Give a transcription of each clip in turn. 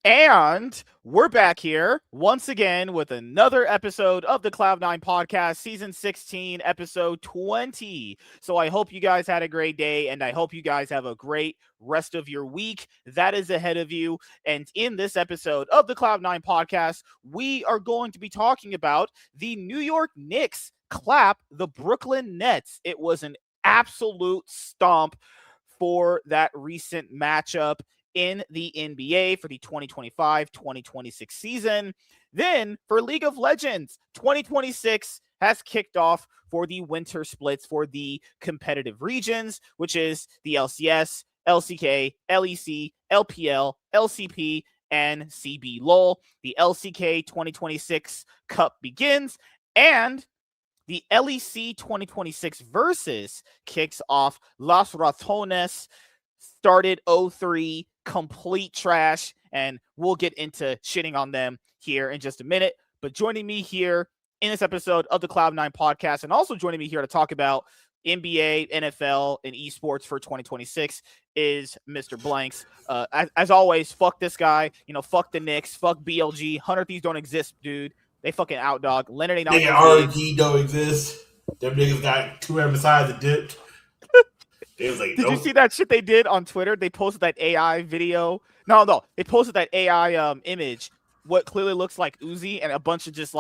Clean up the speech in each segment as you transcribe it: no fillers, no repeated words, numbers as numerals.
And we're back here once again with another episode of the Cloud9 podcast, season 16, episode 20. So I hope you guys had a great day, and I hope you guys have a great rest of your week that is ahead of you. And in this episode of the Cloud9 podcast, we are going to be talking about the New York Knicks clap the Brooklyn Nets. It was an absolute stomp for that recent matchup in the NBA for the 2025-2026 season. Then for League of Legends, 2026 has kicked off for the winter splits for the competitive regions, which is the LCS, LCK, LEC, LPL, LCP, and CB LOL. The LCK 2026 Cup begins, and the LEC 2026 Versus kicks off. Los Ratones started 0-3, complete trash, and we'll get into shitting on them here in just a minute. But joining me here in this episode of the Cloud9 podcast, and also joining me here to talk about NBA, NFL, and esports for 2026 is Mr. Blanks. As always, fuck this guy. Fuck the Knicks. Fuck BLG. 100 Thieves don't exist, dude. They fucking outdog. Leonard ain't on the RG don't exist. Them niggas got 200 sides of dipped. Did you see that shit they did on Twitter? They posted that AI video. No. They posted that AI image, what clearly looks like Uzi, and a bunch of just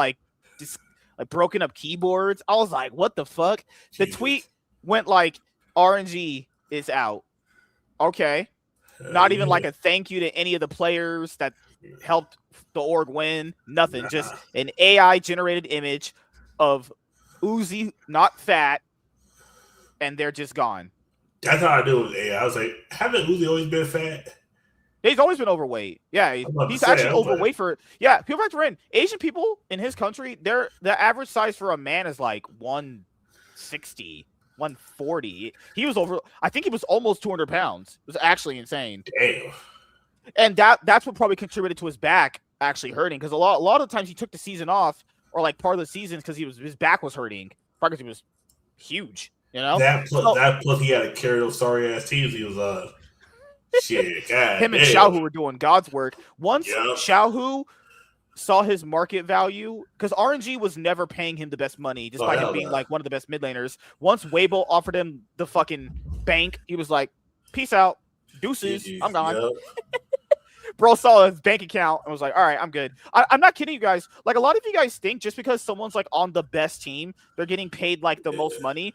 broken up keyboards. I was like, what the fuck? Jesus. The tweet went like, RNG is out. Okay. Not even like a thank you to any of the players that helped the org win. Nothing. Just an AI generated image of Uzi not fat, and they're just gone. That's how I do with AI. I was like, haven't Uzi always been fat? He's always been overweight. Yeah, he's actually overweight for. Yeah, people factor in Asian people in his country. The average size for a man is like 160, 140. He was over. I think he was almost 200 pounds. It was actually insane. Damn. And that's what probably contributed to his back actually hurting, because a lot of times he took the season off, or like part of the season, because his back was hurting. Probably because he was huge. That plus he had to carry those sorry ass teams he was on. Shit, God. Him and Xiaohu were doing God's work. Once Xiaohu saw his market value, because RNG was never paying him the best money, despite him being like one of the best mid laners. Once Weibo offered him the fucking bank, he was like, "Peace out, deuces, I'm gone." Yep. Bro saw his bank account and was like, all right, I'm good. I'm not kidding you guys. Like, a lot of you guys think just because someone's like on the best team, they're getting paid like the most money.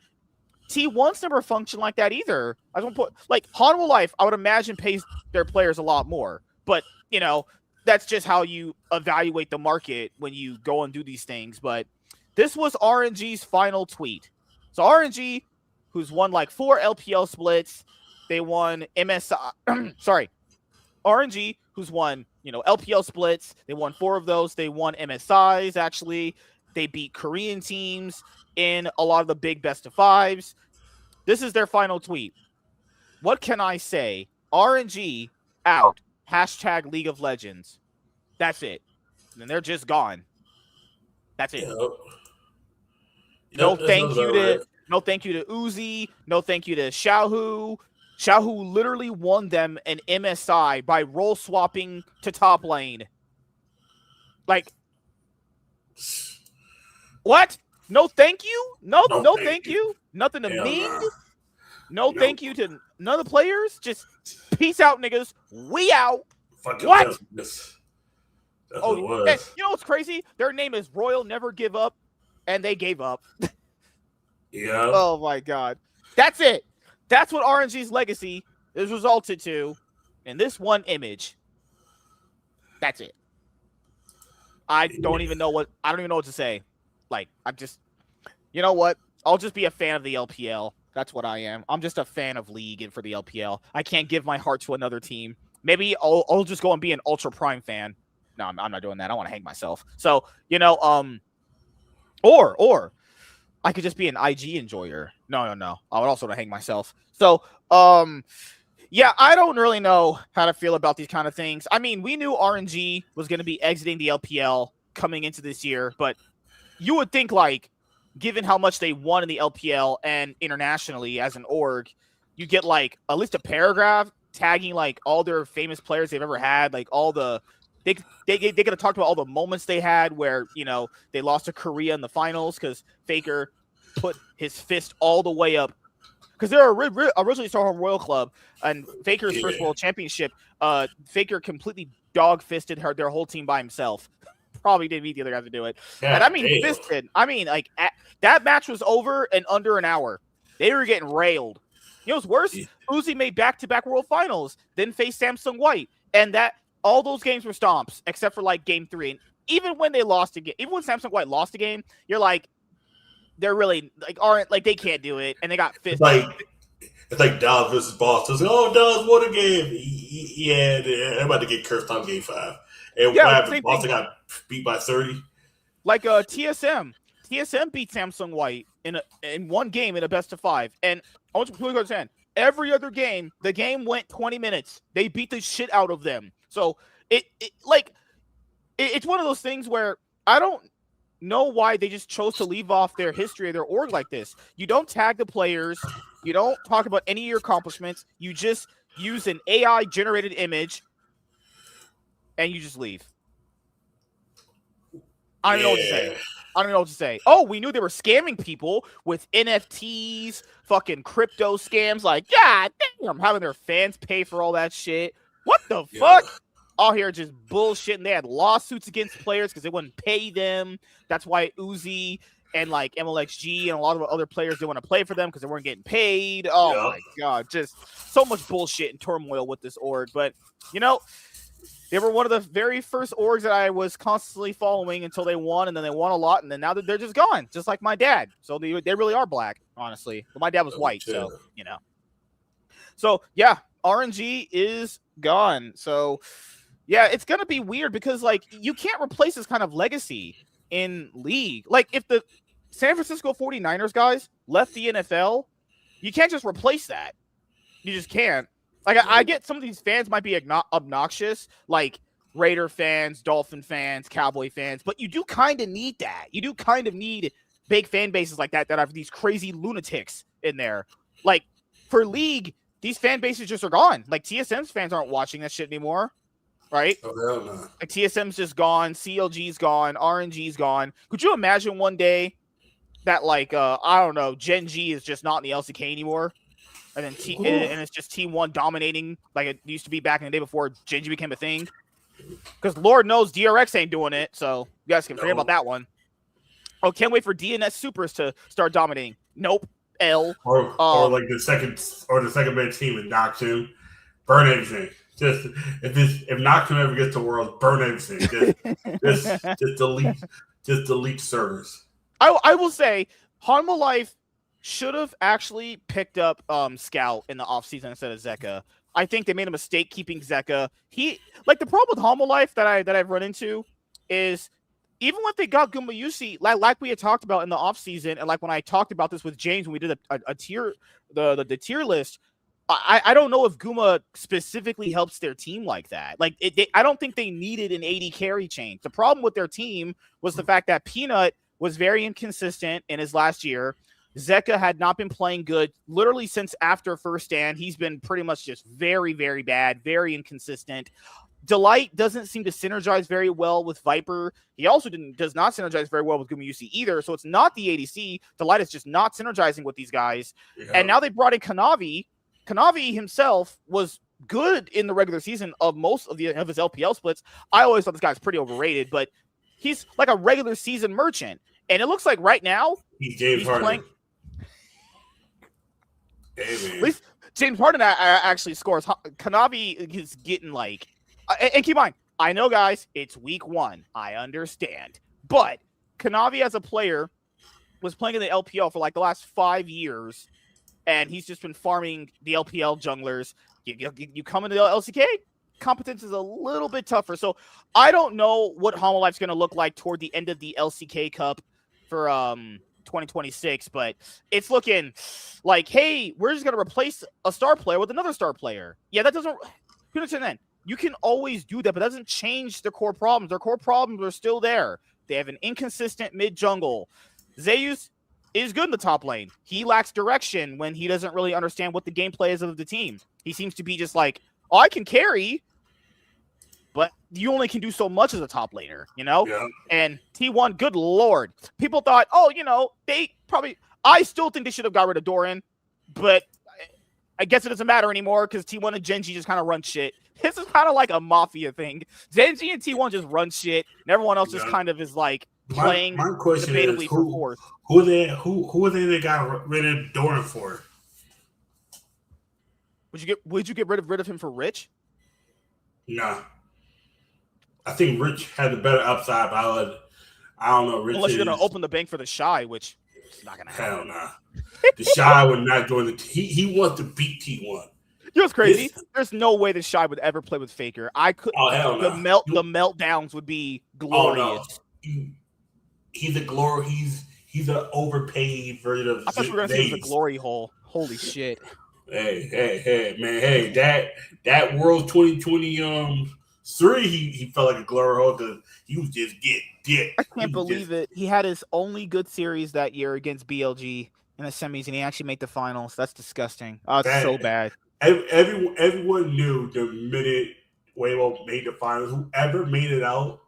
T1's never functioned like that either. I don't put like Hanwha Life, I would imagine pays their players a lot more. But, that's just how you evaluate the market when you go and do these things. But this was RNG's final tweet. So RNG, who's won like 4 LPL splits, they won MSI. Sorry. RNG, who's won, LPL splits. They won 4 of those. They won MSIs, actually. They beat Korean teams in a lot of the big best of 5s. This is their final tweet. What can I say? RNG out. # League of Legends. That's it. And they're just gone. That's it. No thank you to Uzi. No thank you to Xiaohu. Xiaohu literally won them an MSI by role swapping to top lane. Like, what? No thank you? No thank you. Nothing to me. No thank you to none of the players. Just peace out, niggas. We out. What? That's what it was. And you know what's crazy? Their name is Royal Never Give Up, and they gave up. Yeah. Oh my God. That's it. That's what RNG's legacy is resulted to in this one image. That's it. I don't even know what to say. Like, I'm just, you know what? I'll just be a fan of the LPL. That's what I am. I'm just a fan of League and for the LPL. I can't give my heart to another team. Maybe I'll just go and be an Ultra Prime fan. No, I'm not doing that. I want to hang myself. So, or I could just be an IG enjoyer. No. I would also want to hang myself. So, yeah, I don't really know how to feel about these kind of things. I mean, we knew RNG was going to be exiting the LPL coming into this year, but you would think, like, given how much they won in the LPL and internationally as an org, you get like at least a paragraph tagging like all their famous players they've ever had, like all the they could have talked about all the moments they had where, they lost to Korea in the finals because Faker put his fist all the way up. Because they're originally Starhorn Royal Club, and Faker's first World Championship, Faker completely dog-fisted their whole team by himself. Probably didn't need the other guys to do it. Yeah, and I mean, fisted. I mean, that match was over in under an hour. They were getting railed. You know what's worse? Yeah. Uzi made back-to-back World Finals, then faced Samsung White, and all those games were stomps, except for like Game 3. And even when they lost a game, even when Samsung White lost a game, you're like, they're really they can't do it, and they got fisted. It's like Dawes versus Boston. It's like, oh, Dawes won a game. Yeah, they're about to get cursed on Game 5. And what happened? Boston got beat by 30. Like TSM beat Samsung White in one game in a best of 5. And I want you to understand, every other game, the game went 20 minutes. They beat the shit out of them. So it's one of those things where I don't know why they just chose to leave off their history of their org like this. You don't tag the players. You don't talk about any of your accomplishments. You just use an AI-generated image, and you just leave. I don't know what to say. I don't know what to say. Oh, we knew they were scamming people with NFTs, fucking crypto scams. Like, God damn, having their fans pay for all that shit. What the fuck? All here just bullshit. And they had lawsuits against players because they wouldn't pay them. That's why Uzi and like MLXG and a lot of other players didn't want to play for them because they weren't getting paid. Oh my God. Just so much bullshit and turmoil with this org. But, they were one of the very first orgs that I was constantly following until they won, and then they won a lot, and then now they're just gone, just like my dad. So they really are black, honestly. But my dad was white, so, So, yeah, RNG is gone. So, yeah, it's going to be weird because, like, you can't replace this kind of legacy in League. Like, if the San Francisco 49ers guys left the NFL, you can't just replace that. You just can't. Like, I get some of these fans might be obnoxious, like Raider fans, Dolphin fans, Cowboy fans, but you do kind of need that. You do kind of need big fan bases like that have these crazy lunatics in there. Like, for League, these fan bases just are gone. Like, TSM's fans aren't watching that shit anymore, right? Oh, hell no. Like, TSM's just gone, CLG's gone, RNG's gone. Could you imagine one day that, like, I don't know, Gen G is just not in the LCK anymore? And then and it's just Team 1 dominating like it used to be back in the day before Gen G became a thing. Because Lord knows DRX ain't doing it, so you guys can forget about that one. Oh, can't wait for DNS Supers to start dominating. Nope. Or like the second best team in Nocturne. Burn everything. Just if Nocturne ever gets to Worlds, burn everything. Just delete servers. I will say Hanwha Life should have actually picked up Scout in the offseason instead of Zeka. I think they made a mistake keeping Zeka. The problem with Hanwha Life that I've run into is even when they got Gumayusi, like we had talked about in the offseason, and like when I talked about this with James when we did a tier the tier list, I don't know if Guma specifically helps their team like that. Like I don't think they needed an AD carry change. The problem with their team was the fact that Peanut was very inconsistent in his last year. Zeka had not been playing good literally since after first stand. He's been pretty much just very, very bad, very inconsistent. Delight doesn't seem to synergize very well with Viper. He also does not synergize very well with Gumayusi either. So it's not the ADC. Delight is just not synergizing with these guys. Yeah. And now they brought in Kanavi. Kanavi himself was good in the regular season of most of his LPL splits. I always thought this guy's pretty overrated, but he's like a regular season merchant. And it looks like right now he's playing. Hey, at least James Harden actually scores. Kanavi is getting like, and keep in mind, I know guys, it's week 1. I understand, but Kanavi as a player was playing in the LPL for like the last 5 years, and he's just been farming the LPL junglers. You come into the LCK, competence is a little bit tougher. So I don't know what Hanwha Life's going to look like toward the end of the LCK Cup for 2026, but it's looking like, hey, we're just going to replace a star player with another star player. Yeah, that doesn't – you understand then? You can always do that, but it doesn't change their core problems. Their core problems are still there. They have an inconsistent mid-jungle. Zeus is good in the top lane. He lacks direction when he doesn't really understand what the gameplay is of the team. He seems to be just like, oh, I can carry, but you only can do so much as a top laner, you know? Yeah. And T1, good lord. People thought, oh, they probably, I still think they should have got rid of Doran, but I guess it doesn't matter anymore because T1 and Genji just kind of run shit. This is kind of like a mafia thing. Genji and T1 just run shit, and everyone else just kind of is like playing my question debatably is, for fourth. Who are they got rid of Doran for? Would you get rid of him for Rich? Nah. I think Rich had the better upside, but I don't know. Rich Unless you're going to open the bank for the Shy, which is not going to happen. Hell nah. The Shy would not join the he wants to beat T1. You know what's crazy? There's no way the Shy would ever play with Faker. I could. Oh hell the no. The meltdowns would be glorious. Oh no. He's an overpaid version of. I thought you were going to say it was a glory hole. Holy shit. Hey, man. Hey, that World 2020 3, he felt like a glory hole because he was just getting dick. I can't believe it. He had his only good series that year against BLG in the semis, and he actually made the finals. That's disgusting. Oh, it's so bad. Everyone knew the minute Weibo made the finals, whoever made it out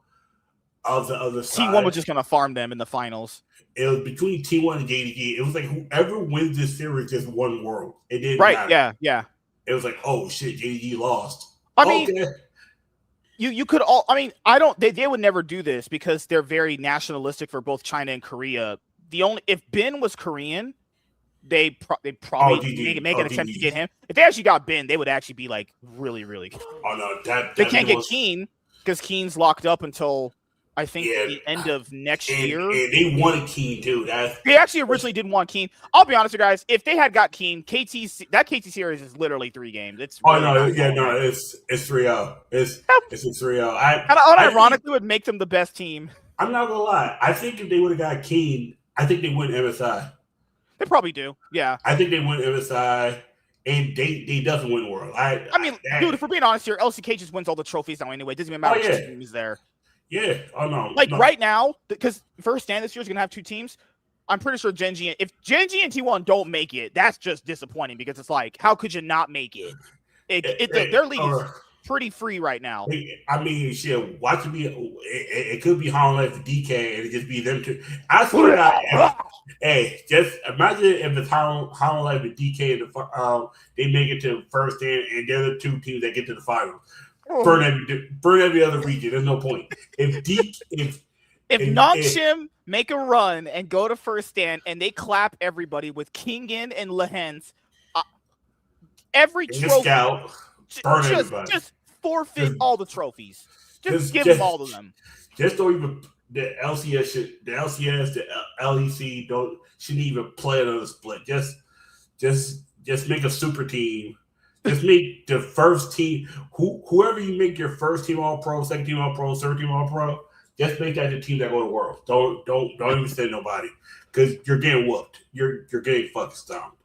of the other side, T1 was just going to farm them in the finals. It was between T1 and JDG. It was like whoever wins this series just won World. It didn't matter. Yeah. It was like, oh shit, JDG lost. I mean, you could all. I mean, I don't. They would never do this because they're very nationalistic for both China and Korea. If Ben was Korean, they probably make an attempt to get him. If they actually got Ben, they would actually be like really, really good. Oh no, they can't get Keen because Keen's locked up until I think the end of next year. And they wanted Keen too. They actually originally didn't want Keen. I'll be honest with you guys. If they had got Keen, that KT series is literally 3 games. It's really it's 3-0. It's a 3-0. Unironically would make them the best team. I'm not gonna lie. I think if they would have got Keen, I think they win MSI. They probably do. Yeah. I think they win MSI. And they definitely win World. Dude, if we're being honest here, LCK just wins all the trophies now anyway. It doesn't even matter which team is there. Yeah, oh no. Right now, because first stand this year is going to have 2 teams, I'm pretty sure if Genji and T1 don't make it, that's just disappointing because it's like, how could you not make it? Their league is pretty free right now. I mean, shit, watch it be, it could be Holland for DK and it just be them two. I swear to God, hey, just imagine if it's Holland for DK and they make it to first stand and they're the 2 teams that get to the finals. Burn every other region. There's no point. If Nongshim make a run and go to first stand and they clap everybody with Kingen and Lehens, every trophy, burn everybody. Just forfeit all the trophies. Just give them all of them. Just don't even the LCS, the LEC shouldn't even play another split. Just make a super team. Just make the first team, whoever you make your first team all pro, second team all pro, third team all pro, just make that the team that go to World. Don't even say nobody because you're getting whooped. You're getting fucking stomped.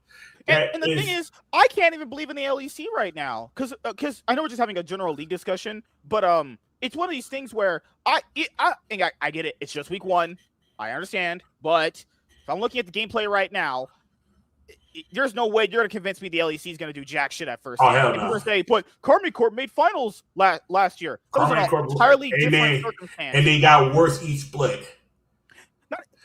And the thing is, I can't even believe in the LEC right now because I know we're just having a general league discussion, but it's one of these things where I get it. It's just week 1. I understand, but if I'm looking at the gameplay right now. There's no way you're going to convince me the LEC is going to do jack shit at first. Oh, hell no. Say, but Karmine Corp made finals last year. That was an entirely different circumstance. And they got worse each split.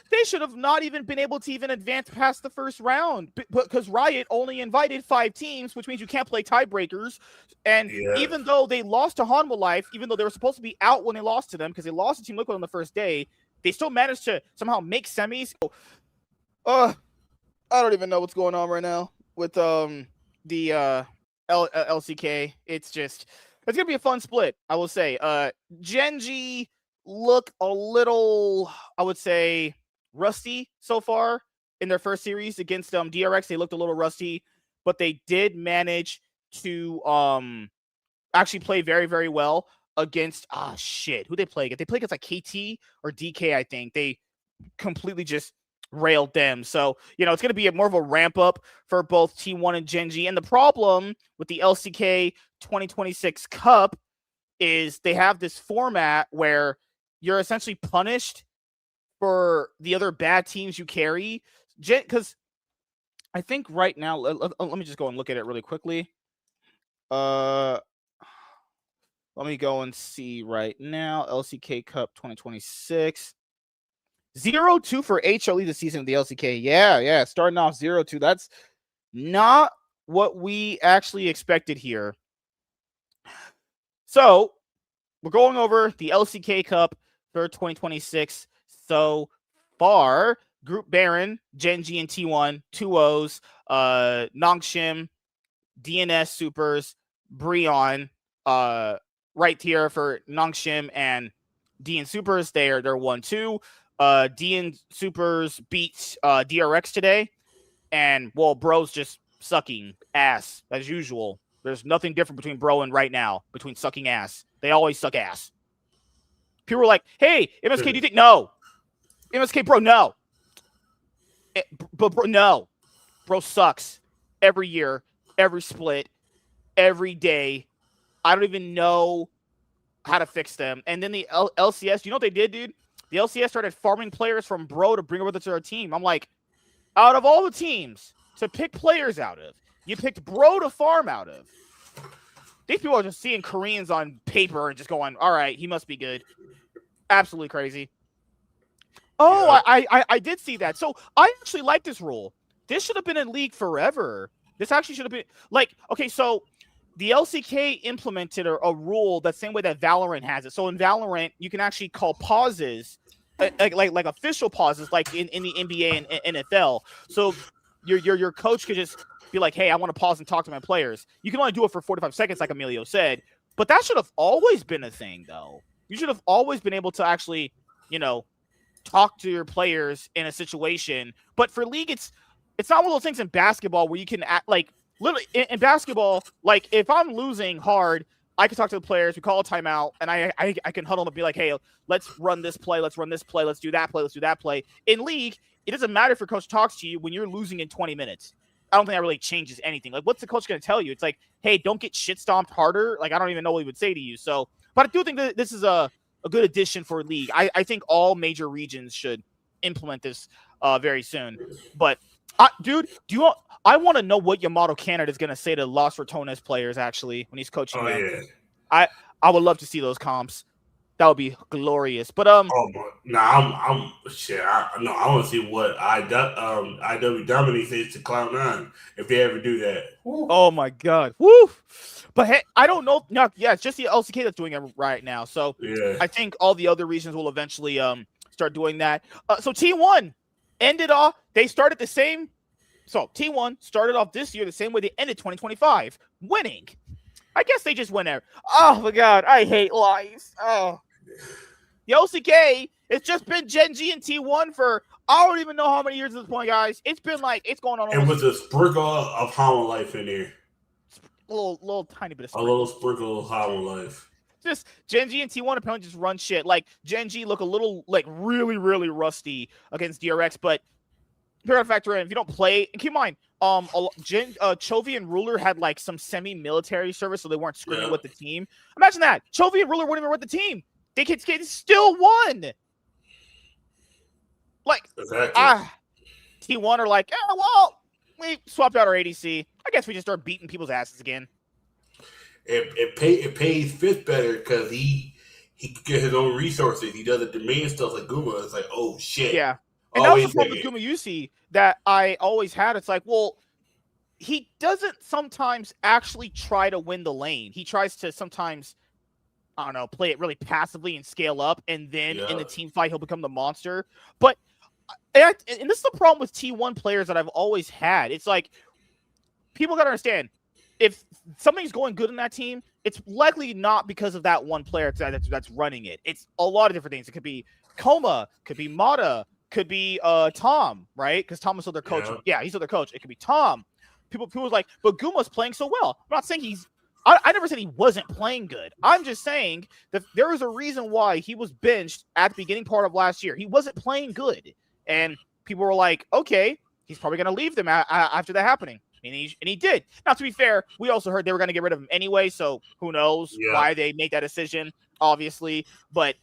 They should have not even been able to even advance past the first round because Riot only invited 5 teams, which means you can't play tiebreakers. And even though they lost to Hanwha Life, even though they were supposed to be out when they lost to them because they lost to Team Liquid on the first day, they still managed to somehow make semis. I don't even know what's going on right now with the LCK. It's gonna be a fun split, I will say. Genji look a little, I would say, rusty so far in their first series against DRX. They looked a little rusty, but they did manage to actually play very, very well against who they play against? They play against like KT or DK, I think. They completely just railed them. So, it's going to be more of a ramp up for both T1 and Genji. And the problem with the LCK 2026 Cup is they have this format where you're essentially punished for the other bad teams you carry. Because I think right now, let me just go and look at it really quickly. Let me go and see right now. LCK Cup 2026. 0-2 for HLE this season of the LCK. Yeah. Starting off 0-2. That's not what we actually expected here. So we're going over the LCK Cup for 2026 so far. Group Baron, Genji and T1, 2-0s, Nongshim, DNS Supers, Breon, right here for Nongshim and DN Supers. They're 1-2. DN Supers beat DRX today, and well, Bro's just sucking ass as usual. There's nothing different between Bro and right now between sucking ass. They always suck ass. People were like, "Hey, MSK, do you think no?" MSK, bro, no. But bro, no. Bro sucks every year, every split, every day. I don't even know how to fix them. And then the LCS, you know what they did, dude? The LCS started farming players from Bro to bring over to their team. I'm like, out of all the teams to pick players out of, you picked Bro to farm out of. These people are just seeing Koreans on paper and just going, all right, he must be good. Absolutely crazy. Oh, yeah. I did see that. So I actually like this rule. This should have been in League forever. This actually should have been like, okay, so the LCK implemented a rule the same way that Valorant has it. So in Valorant, you can actually call pauses, like official pauses, like in the NBA and NFL. So your coach could just be like, hey, I want to pause and talk to my players. You can only do it for 45 seconds, like Emilio said. But that should have always been a thing, though. You should have always been able to actually, talk to your players in a situation. But for League, it's not one of those things in basketball where you can act like literally in basketball. Like if I'm losing hard, I can talk to the players. We call a timeout, and I can huddle them and be like, hey, let's run this play. Let's run this play. Let's do that play. Let's do that play. In League, it doesn't matter if your coach talks to you when you're losing in 20 minutes. I don't think that really changes anything. Like, what's the coach going to tell you? It's like, hey, don't get shit stomped harder. Like, I don't even know what he would say to you. So, but I do think that this is a good addition for League. I think all major regions should implement this very soon. But, dude, I want to know what Yamato Canada is going to say to Los Ratones players, actually, when he's coaching them. Yeah. I would love to see those comps. That would be glorious. But I want to see what IW Dominique says to Cloud9 if they ever do that. Woo. Oh my God. Woo! But hey, I don't know. No, yeah, it's just the LCK that's doing it right now. So yeah. I think all the other regions will eventually start doing that. So T1 ended off. They started the same. So T1 started off this year the same way they ended 2025, winning. I guess they just went there. Oh my God, I hate life. Oh, the LCK, it's just been Genji and T1 for I don't even know how many years at this point, guys. It's been like it's going on. And with a sprinkle of Hollow Life in there, a little tiny bit of sprinkle. A little sprinkle of Hollow Life. Just Genji and T1 apparently just run shit. Like Genji look a little like really really rusty against DRX, but you gotta factor in if you don't play. And keep in mind. Chovy and Ruler had like some semi-military service, so they weren't screaming with the team. Imagine that. Chovy and Ruler weren't even with the team. They still won. Like, T1 are like, well, we swapped out our ADC. I guess we just start beating people's asses again. It pays Fifth better because he can get his own resources. He doesn't demand stuff like Guma. It's like, oh shit. Yeah. And that was the problem with Guma Yusi that I always had. It's like, well, he doesn't sometimes actually try to win the lane. He tries to sometimes, I don't know, play it really passively and scale up. And then in the team fight, he'll become the monster. But, and this is the problem with T1 players that I've always had. It's like, people got to understand, if something's going good in that team, it's likely not because of that one player that's running it. It's a lot of different things. It could be Koma, could be Mata, could be Tom, right? Because Tom is still their coach. Yeah, he's still their coach. It could be Tom. People was like, but Guma's playing so well. I'm not saying I never said he wasn't playing good. I'm just saying that there was a reason why he was benched at the beginning part of last year. He wasn't playing good. And people were like, okay, he's probably going to leave them after that happening. And he did. Now, to be fair, we also heard they were going to get rid of him anyway. So who knows why they made that decision, obviously. But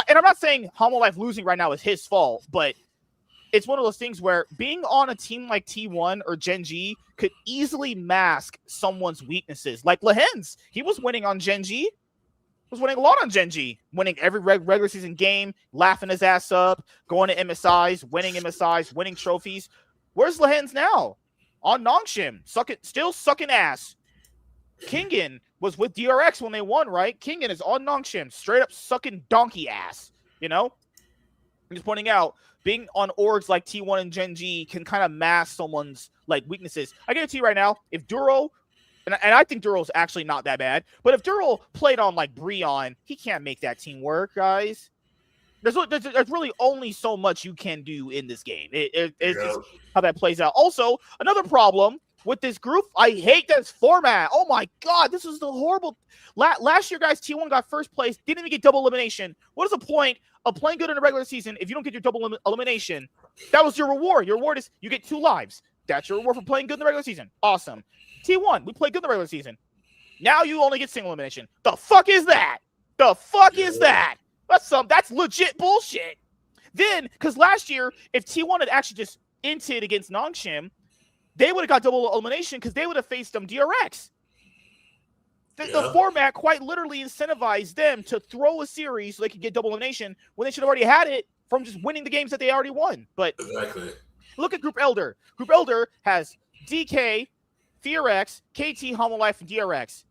and I'm not saying Homo Life losing right now is his fault, but it's one of those things where being on a team like T1 or Genji could easily mask someone's weaknesses. Like Lehen's, he was winning on Genji. was winning a lot on Gen G, winning every regular season game, laughing his ass up, going to MSIs, winning trophies. Where's Lehens now? On Nongshim, still sucking ass. Kingen was with DRX when they won, right? Kingen is on Nongshim, straight up sucking donkey ass. You know, I'm just pointing out, being on orgs like T1 and Gen G can kind of mask someone's like weaknesses. I guarantee you right now, if Duro, and I think Duro's actually not that bad, but if Duro played on like Breon, he can't make that team work, guys. There's really only so much you can do in this game. It's just how that plays out. Also, another problem with this group, I hate this format. Oh my god, this is the horrible. Last year, guys, T1 got first place, didn't even get double elimination. What is the point of playing good in the regular season if you don't get your double elimination? That was your reward. Your reward is you get 2 lives. That's your reward for playing good in the regular season. Awesome. T1, we played good in the regular season. Now you only get single elimination. The fuck is that? The fuck is that? That's legit bullshit. Then, because last year, if T1 had actually just inted against Nongshim, they would have got double elimination because they would have faced them DRX. The format quite literally incentivized them to throw a series so they could get double elimination when they should have already had it from just winning the games that they already won. But exactly. Look at Group Elder. Group Elder has DK, FearX, KT, Homolife, and DRX.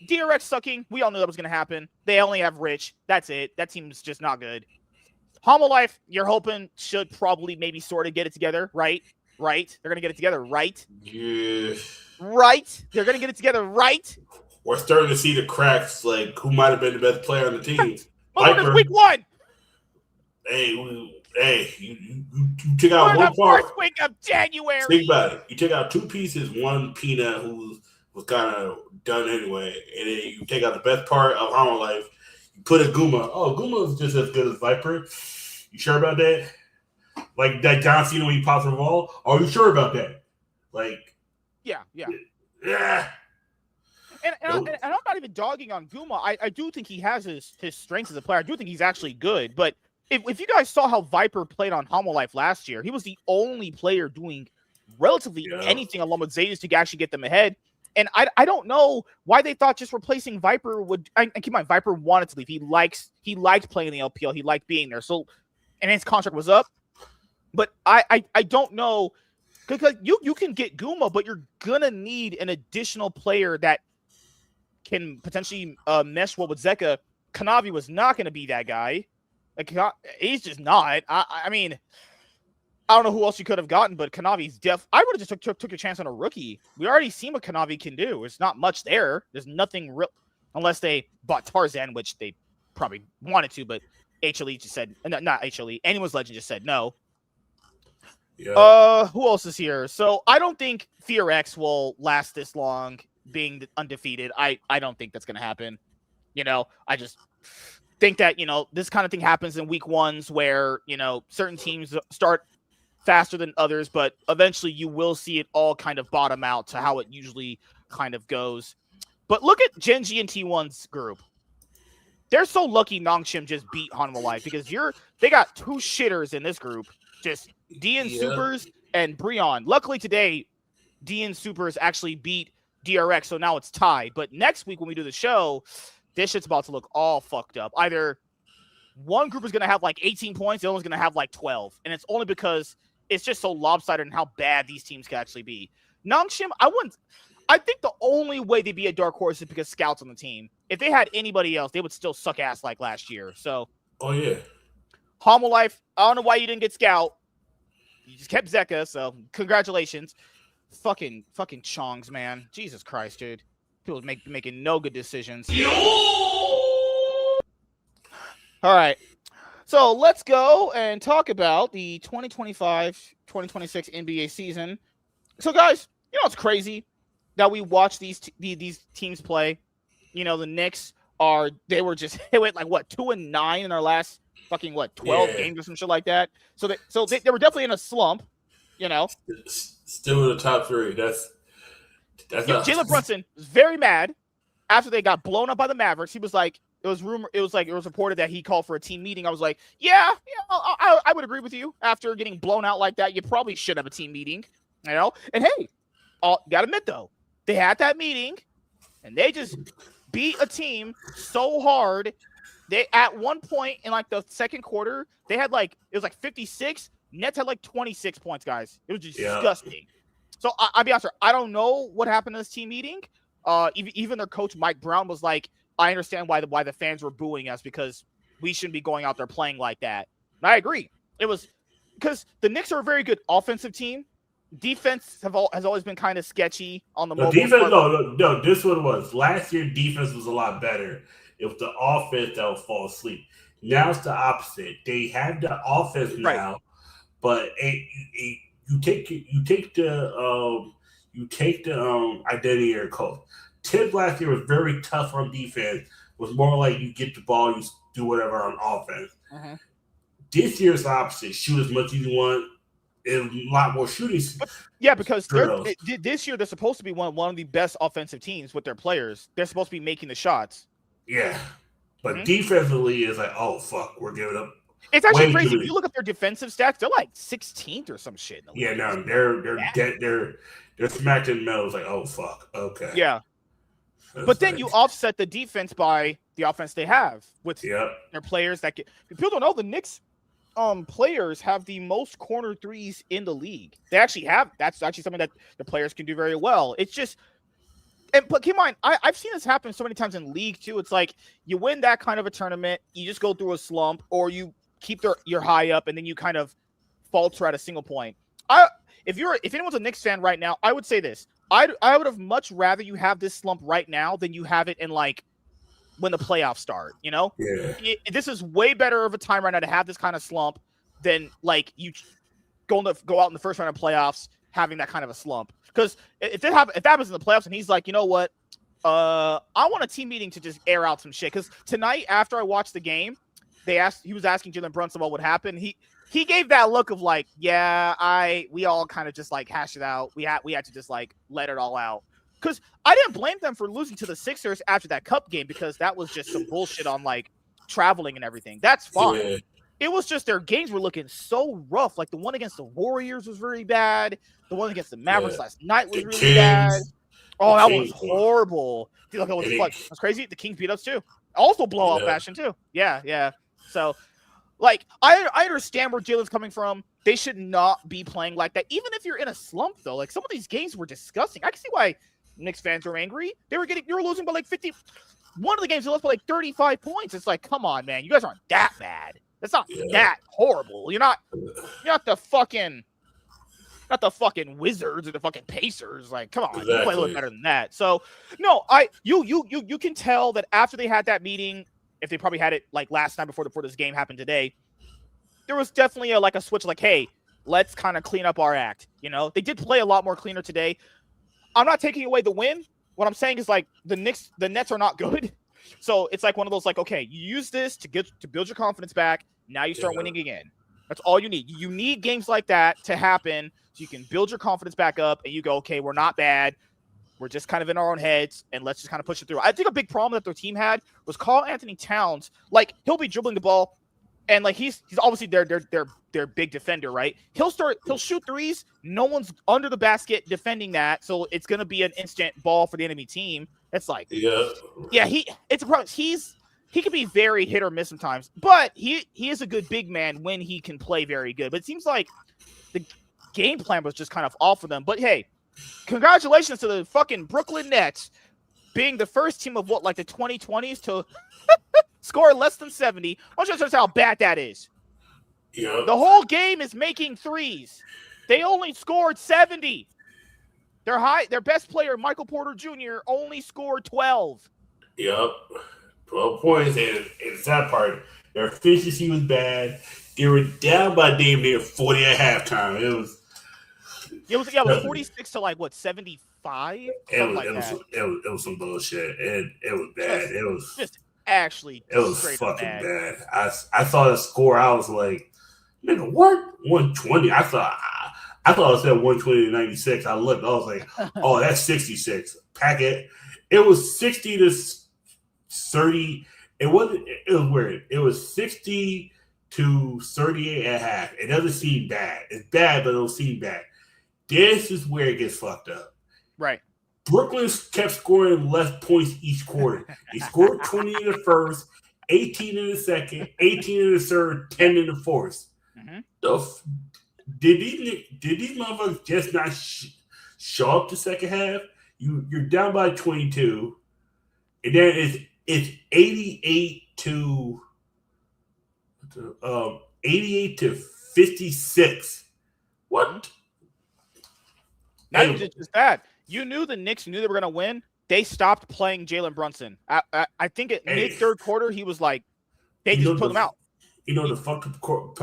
DRX sucking. We all knew that was going to happen. They only have Rich. That's it. That team's just not good. Homolife, you're hoping should probably maybe sort of get it together, right? Right? They're going to get it together, right? Yeah. Right? They're going to get it together, right? We're starting to see the cracks, like who might have been the best player on the team. Viper. Week 1. Hey, you took out one part. First week of January. Think about it. You take out 2 pieces, one Peanut who was kind of done anyway, and then you take out the best part of Homolife. You put a Guma. Oh, Guma is just as good as Viper. You sure about that? Like that John Cena when he pops the ball. Are you sure about that? Like, yeah. And I'm not even dogging on Guma. I do think he has his strengths as a player. I do think he's actually good. But if you guys saw how Viper played on Homolife last year, he was the only player doing relatively anything along with Zetas to actually get them ahead. And I don't know why they thought just replacing Viper would. And keep in mind, Viper wanted to leave. He liked playing the LPL. He liked being there. So, and his contract was up. But I don't know, because you can get Guma, but you're gonna need an additional player that can potentially mesh well with Zeka. Kanavi was not going to be that guy. Like, he's just not. I mean, I don't know who else you could have gotten, but Kanavi's I would have just took a chance on a rookie. We already seen what Kanavi can do. There's not much there. There's nothing real, unless they bought Tarzan, which they probably wanted to, but HLE just said, not HLE, Anyone's Legend just said no. Yeah. Who else is here? So I don't think FearX will last this long being undefeated. I don't think that's going to happen. I just think that, this kind of thing happens in week 1s where, certain teams start faster than others, but eventually you will see it all kind of bottom out to how it usually kind of goes. But look at Gen G and T1's group. They're so lucky Nongshim just beat Hanwha because they got 2 shitters in this group. Just DN Supers and Breon. Luckily today, DN Supers actually beat DRX, so now it's tied. But next week when we do the show, this shit's about to look all fucked up. Either one group is going to have like 18 points, the other one's going to have like 12. And it's only because it's just so lopsided in how bad these teams can actually be. Nongshim, I think the only way they'd be a dark horse is because Scout's on the team. If they had anybody else, they would still suck ass like last year. So, oh yeah. Homolife, I don't know why you didn't get Scout. You just kept Zeka, so congratulations. Fucking Chongs, man. Jesus Christ, dude. People making no good decisions. All right. So let's go and talk about the 2025-2026 NBA season. So, guys, it's crazy that we watch these teams play. The Knicks they went like what 2-9 in our last fucking 12 games or some shit like that. So they were definitely in a slump. Still in the top 3. That's Jalen Brunson was very mad after they got blown up by the Mavericks. He was like, it was reported that he called for a team meeting. I was like, I would agree with you. After getting blown out like that, you probably should have a team meeting, And hey, gotta admit though, they had that meeting and they just beat a team so hard. They at one point in like the second quarter, they had like it was like 56. Nets had like 26 points, guys. It was disgusting. So I'll be honest, I don't know what happened in this team meeting. Even their coach Mike Brown was like, I understand why the fans were booing us because we shouldn't be going out there playing like that. And I agree. It was because the Knicks are a very good offensive team. Defense has always been kind of sketchy on the defense. No. This one was last year. Defense was a lot better. It was the offense that would fall asleep. Now it's the opposite. They have the offense now, but you take the identity of your coach. Tibbs last year was very tough on defense. It was more like you get the ball, you do whatever on offense. Mm-hmm. This year's the opposite. Shoot as much as you want. And a lot more shooting. Yeah, because this year they're supposed to be one of the best offensive teams with their players. They're supposed to be making the shots. Yeah, but defensively is like, oh fuck, we're giving up. It's actually crazy. If you look at their defensive stats, they're like 16th or some shit. Yeah, no, they're smacked in the middle. It's like, oh fuck, okay. Yeah, but then you offset the defense by the offense they have with their players that get. People don't know the Knicks. Players have the most corner threes in the league. They actually have. That's actually something that the players can do very well. It's just, but keep in mind, I've seen this happen so many times in league too. It's like you win that kind of a tournament, you just go through a slump, or you keep your high up, and then you kind of falter at a single point. If anyone's a Knicks fan right now, I would say this: I would have much rather you have this slump right now than you have it in like when the playoffs start, you know? Yeah. This is way better of a time right now to have this kind of slump than like you go out in the first round of playoffs having that kind of a slump. Because if that happens in the playoffs and he's like, you know what? I want a team meeting to just air out some shit. Because tonight, after I watched the game, he was asking Jalen Brunson about what happened. He gave that look of like, yeah, we all kind of just like hashed it out. We had to just like let it all out. Because I didn't blame them for losing to the Sixers after that Cup game because that was just some bullshit on like traveling and everything. That's fine. Yeah. It was just their games were looking so rough. Like the one against the Warriors was really bad. The one against the Mavericks last night was really bad. Oh, that was horrible. Dude, that's crazy. The Kings beat us too. Also blowout fashion too. Yeah. So, like, I understand where Jalen's coming from. They should not be playing like that. Even if you're in a slump, though. Like, some of these games were disgusting. I can see why Knicks fans were angry. They were losing by like 50. One of the games they lost by like 35 points. It's like, come on, man. You guys aren't that bad. That's not that horrible. You're not the fucking Wizards or the fucking Pacers. Like, come on, you play a little better than that. So, no, you can tell that after they had that meeting, if they probably had it like last night before this game happened today, there was definitely a switch. Like, hey, let's kind of clean up our act. You know, they did play a lot more cleaner today. I'm not taking away the win. What I'm saying is like the Nets are not good. So it's like one of those like, okay, you use this to build your confidence back. Now you start winning again. That's all you need. You need games like that to happen so you can build your confidence back up and you go, okay, we're not bad. We're just kind of in our own heads and let's just kind of push it through. I think a big problem that their team had was Karl-Anthony Towns. Like he'll be dribbling the ball and like he's obviously their big defender, right? He'll shoot threes. No one's under the basket defending that. So it's going to be an instant ball for the enemy team. It's like, it's a problem. He can be very hit or miss sometimes, but he is a good big man when he can play very good. But it seems like the game plan was just kind of off for them. But hey, congratulations to the fucking Brooklyn Nets being the first team of the 2020s to score less than 70. I want you to see how bad that is. Yeah. The whole game is making threes. They only scored 70. Their best player, Michael Porter Jr., only scored 12. Yep. 12 points, and it's that part. Their efficiency was bad. They were down by damn near 40 at halftime. It was 46 to 75? It was some bullshit. It was bad. It was just actually it was fucking bad. I saw the score. I was like, nigga, what? 120. I thought I said 120 to 96. I looked. I was like, oh, that's 66. Pack it. It was 60 to 30. It was weird. It was 60 to 38 at half. It doesn't seem bad. It's bad, but it don't seem bad. This is where it gets fucked up. Right. Brooklyn kept scoring less points each quarter. They scored 20 in the first, 18 in the second, 18 in the third, 10 in the fourth. Did these motherfuckers just not show up the second half? You're down by 22, and then it's 88 to 56. What? Not even just that. You knew the Knicks knew they were going to win. They stopped playing Jalen Brunson. I think at mid third quarter, he was like, they just put him out. You know the fucked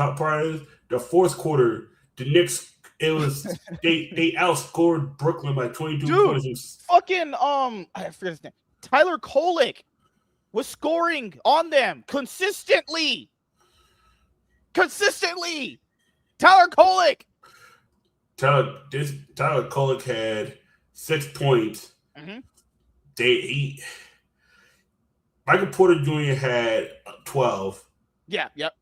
up part is the fourth quarter. The Knicks, they outscored Brooklyn by 22 points. Fucking I forget his name. Tyler Kolek was scoring on them consistently. Tyler Kolek. Tyler Kolek had 6 points. Michael Porter Jr. had 12. Yeah, yep.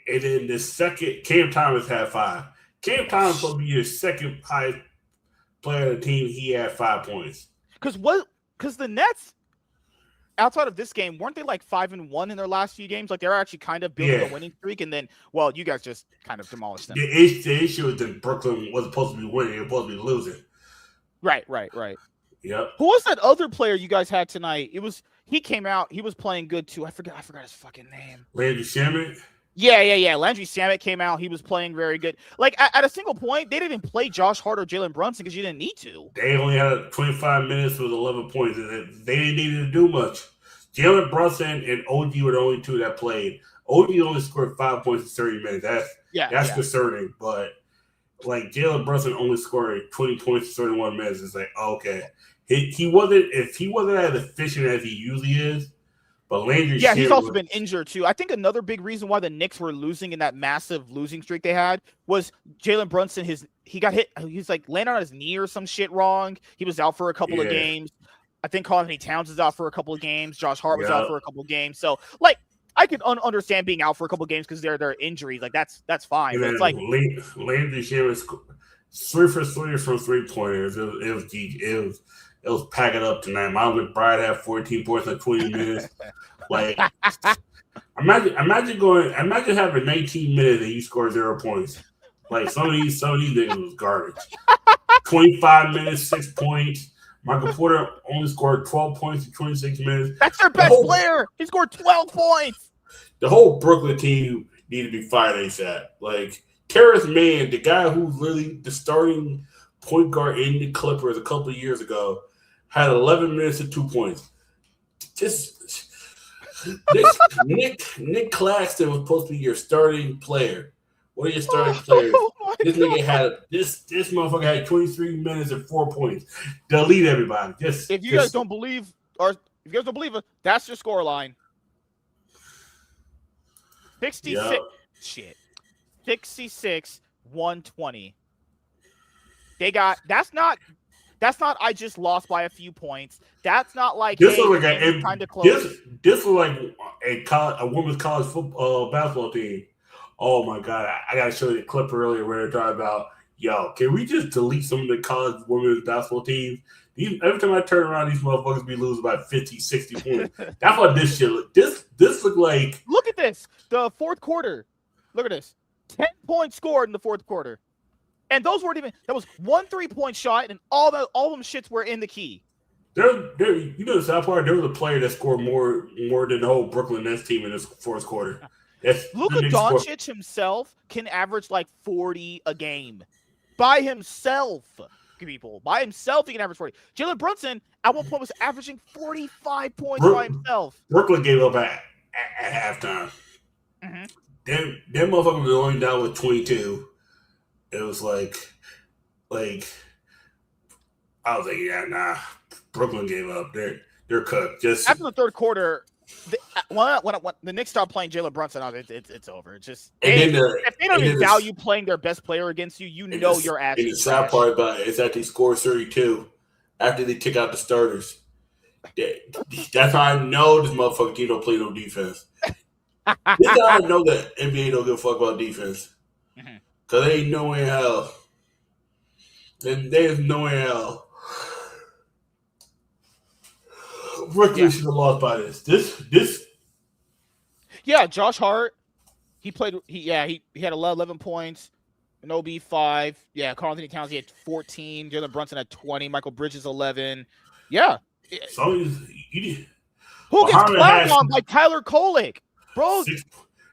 And then the second, Cam Thomas had 5. Cam Thomas supposed to be your second highest player of the team. He had 5 points. Because the Nets, outside of this game, weren't they like 5-1 in their last few games? Like they were actually kind of building a winning streak, and then, well, you guys just kind of demolished them. The issue is that Brooklyn wasn't supposed to be winning; they were supposed to be losing. Right. Yep. Who was that other player you guys had tonight? He came out. He was playing good too. I forgot his fucking name. Landry Shamet. Yeah. Landry Shamet came out. He was playing very good. Like at a single point, they didn't even play Josh Hart or Jalen Brunson because you didn't need to. They only had 25 minutes with 11 points. They didn't need to do much. Jalen Brunson and OG were the only two that played. OG only scored 5 points in 30 minutes. That's concerning. But like Jalen Brunson only scoring 20 points in 31 minutes, it's like, okay. He wasn't as efficient as he usually is, but Landry. Yeah, he's also been injured too. I think another big reason why the Knicks were losing in that massive losing streak they had was Jalen Brunson. He got hit. He's like landed on his knee or some shit wrong. He was out for a couple of games. I think Karl-Anthony Towns is out for a couple of games. Josh Hart was out for a couple of games. So like I could understand being out for a couple of games because they're injuries. Like that's fine. But it's like Landry was 3 for 3 from 3-pointers. It was packing up tonight. Miles McBride had 14 points in 20 minutes. Like, imagine having 19 minutes and you score 0 points. Like some of these niggas was garbage. 25 minutes, 6 points. Michael Porter only scored 12 points in 26 minutes. That's their best player. He scored 12 points. The whole Brooklyn team need to be fired ASAP. Like Terrence Mann, the guy who's really the starting point guard in the Clippers a couple of years ago, had 11 minutes and 2 points. Nick Claxton was supposed to be your starting player. What are your starting players? This nigga had this motherfucker had 23 minutes and 4 points. Delete everybody. If you guys don't believe it, that's your score line. 66 120. They got that's not I just lost by a few points. That's not like this was like kind of close. This was like a women's college football basketball team. Oh my god, I gotta show you the clip earlier where they're talking about, yo, can we just delete some of the college women's basketball teams? Every time I turn around, these motherfuckers be losing by 50, 60 points. That's what this shit look. This look like. Look at this. The fourth quarter. Look at this. 10 points scored in the fourth quarter. And those weren't even. That was 1 3-point shot, and all them shits were in the key. You know the sad part. There was a player that scored more than the whole Brooklyn Nets team in this fourth quarter. Luka Doncic himself can average like 40 a game by himself. People by himself, he can average 40. Jalen Brunson at one point was averaging 45 points by himself. Brooklyn gave up at halftime. Mm-hmm. Them motherfuckers were only down with 22. It was like I was like, yeah, nah. Brooklyn gave up. They're cooked. Just after the third quarter, when the Knicks stopped playing Jalen Brunson, it's over. It's just if they don't even value playing their best player against you, you know your ass. And the sad part about it is that they scored 32 after they took out the starters. That's how I know this motherfucking team don't play no defense. This is how I know that NBA don't give a fuck about defense. Because there ain't no way in hell. And there's no way in hell Brooklyn should have lost by this. Yeah, Josh Hart. He played. He had 11 points. An OB 5. Yeah, Karl Anthony Towns, he had 14. Jalen Brunson had 20. Michael Bridges 11. Yeah. So who gets clowned on by Tyler Kolek, bro?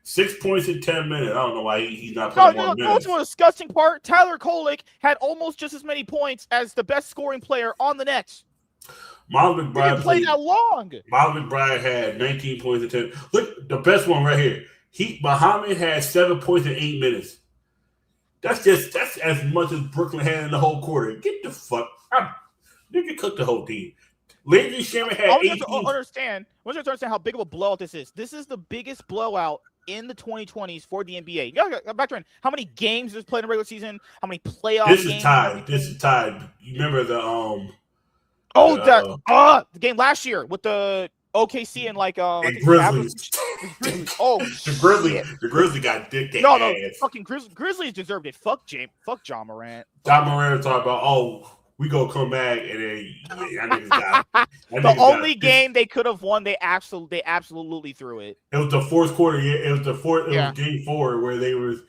6 points in 10 minutes. I don't know why he's not playing more minutes. What's the most disgusting part? Tyler Kolek had almost just as many points as the best scoring player on the Nets. Miles McBride didn't play that long. Miles McBride had 19 points in 10. Look, the best one right here. Muhammad had 7 points in 8 minutes. That's as much as Brooklyn had in the whole quarter. Get the fuck out. Nigga cooked the whole team. Landry Shamet had 18. I want you to understand how big of a blowout this is. This is the biggest blowout in the 2020s for the NBA. You gotta back to how many games was played in the regular season? How many playoff games? This is tied. You remember the the game last year with the OKC and Grizzlies. The Grizzlies got dick ass. No, fucking Grizzlies deserved it. Fuck Ja Morant. Ja Morant talked about, we gonna come back, and then the only game they could have won, they absolutely threw it. It was the fourth quarter. It was game 4 where it was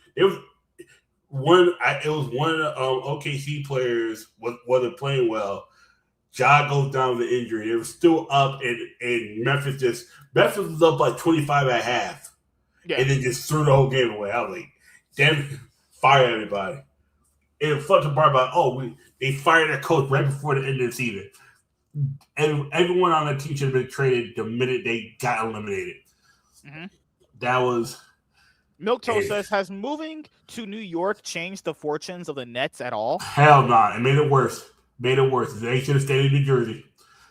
one of the OKC players wasn't playing well. Ja goes down with the injury. It was still up, and Memphis was up like 25 at half, and then just threw the whole game away. I was like, damn, fire everybody. And fuck the part about they fired their coach right before the end of the season. And everyone on the team should have been traded the minute they got eliminated. Mm-hmm. That was Milk Toast says, has moving to New York changed the fortunes of the Nets at all? Hell no. It made it worse. They should have stayed in New Jersey.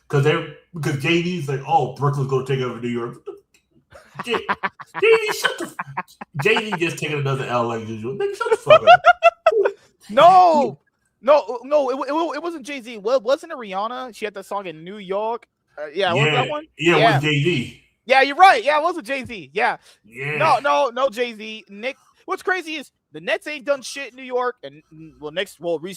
Because JD's like, Brooklyn's going to take over New York. JD just taking another L like usual. Nigga, shut the fuck up. No, it wasn't Jay-Z. Well, wasn't it Rihanna? She had that song in New York. Was that one? Yeah, it was Jay-Z. Yeah, you're right. Yeah, it wasn't Jay-Z. Yeah. No, Jay-Z. Nick. What's crazy is the Nets ain't done shit in New York, and recently,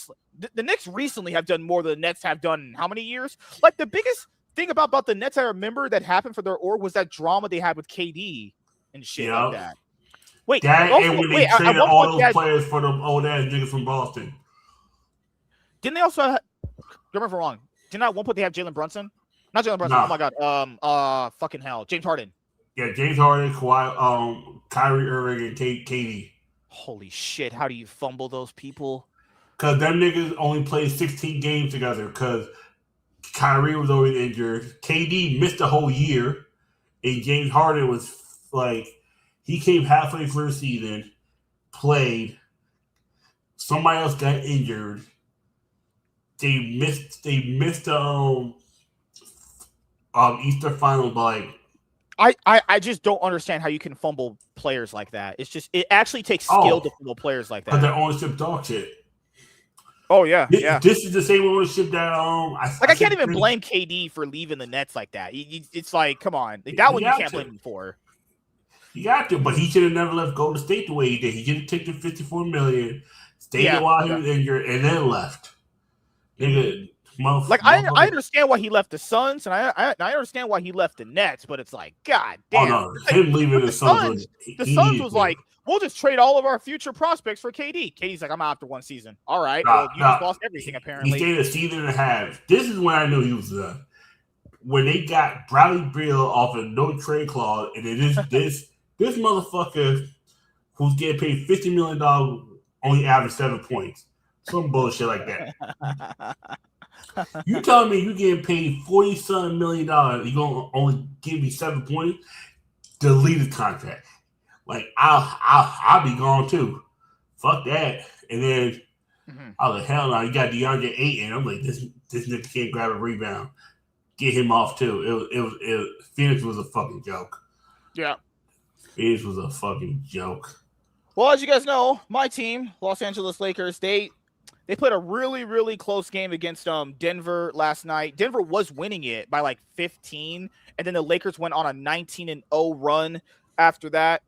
the Knicks recently have done more than the Nets have done in how many years? Like the biggest thing about the Nets I remember that happened for their org was that drama they had with KD and shit like that. Wait, and when they traded all those players for them old ass niggas from Boston. Didn't they also remember if I'm wrong? Didn't at one point they have Jalen Brunson? Not Jalen Brunson. Nah. Oh my god. Fucking hell. James Harden. Yeah, James Harden, Kawhi, Kyrie Irving, and KD. Holy shit! How do you fumble those people? Because them niggas only played 16 games together. Because Kyrie was always injured. KD missed the whole year, and James Harden was like, he came halfway through the season, played. Somebody else got injured. They missed the Easter final by. I just don't understand how you can fumble players like that. It actually takes skill to fumble players like that. But their ownership dog shit. Oh yeah, This is the same ownership that I can't even blame KD for leaving the Nets like that. It's like, come on, that one you can't blame him for. You got to, but he should have never left Golden State the way he did. He should have taken $54 million, stayed there while he was injured, and then left. Nigga. I understand why he left the Suns, and I understand why he left the Nets, but it's like, god damn. Oh, no. Him leaving the Suns was like, we'll just trade all of our future prospects for KD. KD's like, I'm out after one season. All right, you just lost everything apparently. He stayed a season and a half. This is when I knew he was done. When they got Bradley Beal off a no trade clause, and then this motherfucker who's getting paid $50 million only averaged 7 points. Some bullshit like that. You telling me you getting paid $40-something million, you gonna only give me 7 points? Delete the contract. Like I'll be gone too. Fuck that. And then I was like, hell no, you got DeAndre Ayton. I'm like, this nigga can't grab a rebound. Get him off too. Phoenix was a fucking joke. Yeah. Phoenix was a fucking joke. Well, as you guys know, my team, Los Angeles Lakers, they played a really, really close game against Denver last night. Denver was winning it by like 15, and then the Lakers went on a 19-0 run after that.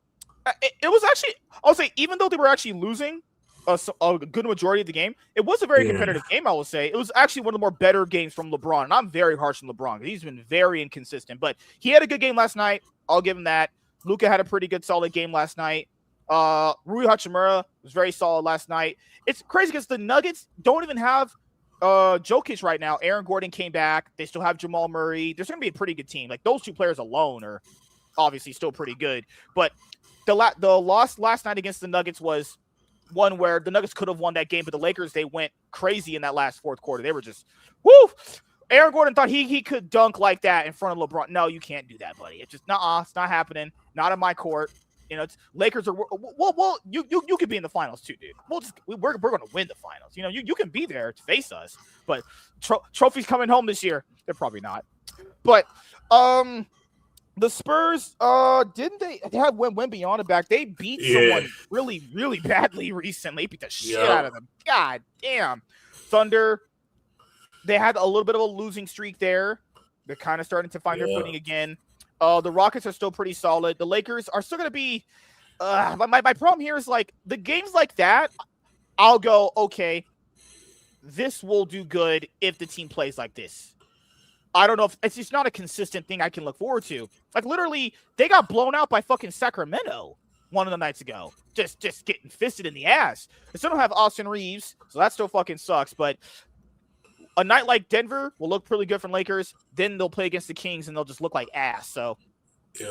It was actually, I'll say, even though they were actually losing, a good majority of the game. It was a very competitive game, I will say. It was actually one of the more better games from LeBron, and I'm very harsh on LeBron. He's been very inconsistent, but he had a good game last night. I'll give him that. Luka had a pretty good, solid game last night. Rui Hachimura was very solid last night. It's crazy because the Nuggets don't even have Jokic right now. Aaron Gordon came back. They still have Jamal Murray. There's going to be a pretty good team. Like, those two players alone are obviously still pretty good. But the loss last night against the Nuggets was one where the Nuggets could have won that game, but the Lakers, they went crazy in that last fourth quarter. They were just, woo! Aaron Gordon thought he could dunk like that in front of LeBron. No, you can't do that, buddy. It's just, it's not happening. Not in my court. You know, it's Lakers are, well, you could be in the finals too, dude. We're going to win the finals. You know, you can be there to face us, but trophies coming home this year. They're probably not. But, the Spurs, didn't they have went beyond it back? They beat someone really, really badly recently. Beat the shit out of them. God damn. Thunder, they had a little bit of a losing streak there. They're kind of starting to find their footing again. The Rockets are still pretty solid. The Lakers are still going to be my problem here is, like, the games like that, I'll go, okay, this will do good if the team plays like this. I don't know if it's just not a consistent thing I can look forward to. Like, literally, they got blown out by fucking Sacramento one of the nights ago. Just getting fisted in the ass. They still don't have Austin Reeves, so that still fucking sucks. But a night like Denver will look pretty good from Lakers. Then they'll play against the Kings, and they'll just look like ass. So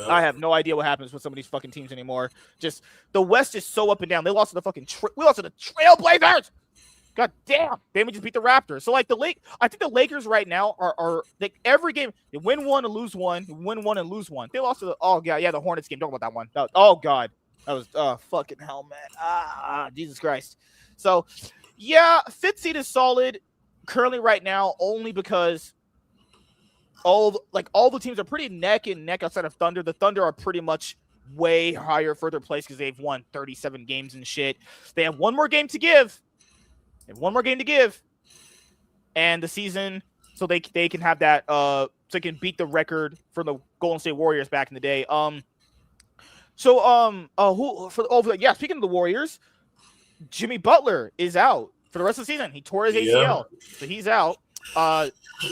I have no idea what happens with some of these fucking teams anymore. Just the West is so up and down. They lost to the fucking we lost to the Trailblazers. God damn. They just beat the Raptors. So, like, I think the Lakers right now are like, every game, they win one and lose one, win one and lose one. They lost to the Hornets game. Don't know about that one. God. That was, fucking hell, man. Jesus Christ. So, yeah, fifth seed is solid currently right now only because all the teams are pretty neck and neck outside of Thunder. The Thunder are pretty much way higher, further place because they've won 37 games and shit. They have one more game to give. And the season, so they can have that, so they can beat the record for the Golden State Warriors back in the day. Speaking of the Warriors, Jimmy Butler is out for the rest of the season. He tore his ACL, so he's out. And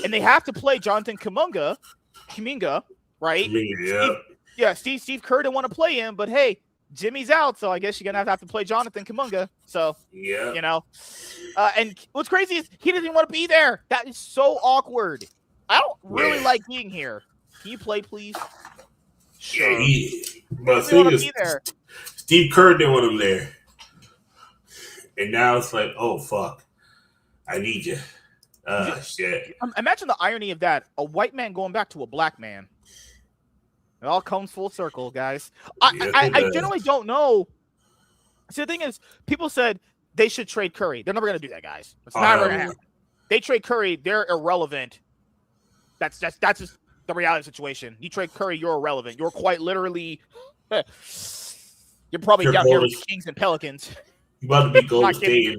they have to play Jonathan Kuminga, right? Steve Kerr didn't want to play him, but hey, Jimmy's out, so I guess you're gonna have to play Jonathan Kuminga. So you know, and what's crazy is he doesn't even want to be there. That is so awkward. I don't really like being here. Can you play, please? Sure. But the thing is, Steve Kerr didn't want him there, and now it's like, oh fuck, I need you. Shit. Imagine the irony of that: a white man going back to a black man. It all comes full circle, guys. I generally don't know. See, the thing is, people said they should trade Curry. They're never going to do that, guys. It's never going to happen. They trade Curry, they're irrelevant. That's just the reality of the situation. You trade Curry, you're irrelevant. You're quite literally, you're probably down here with the Kings and Pelicans. You about to be Golden State in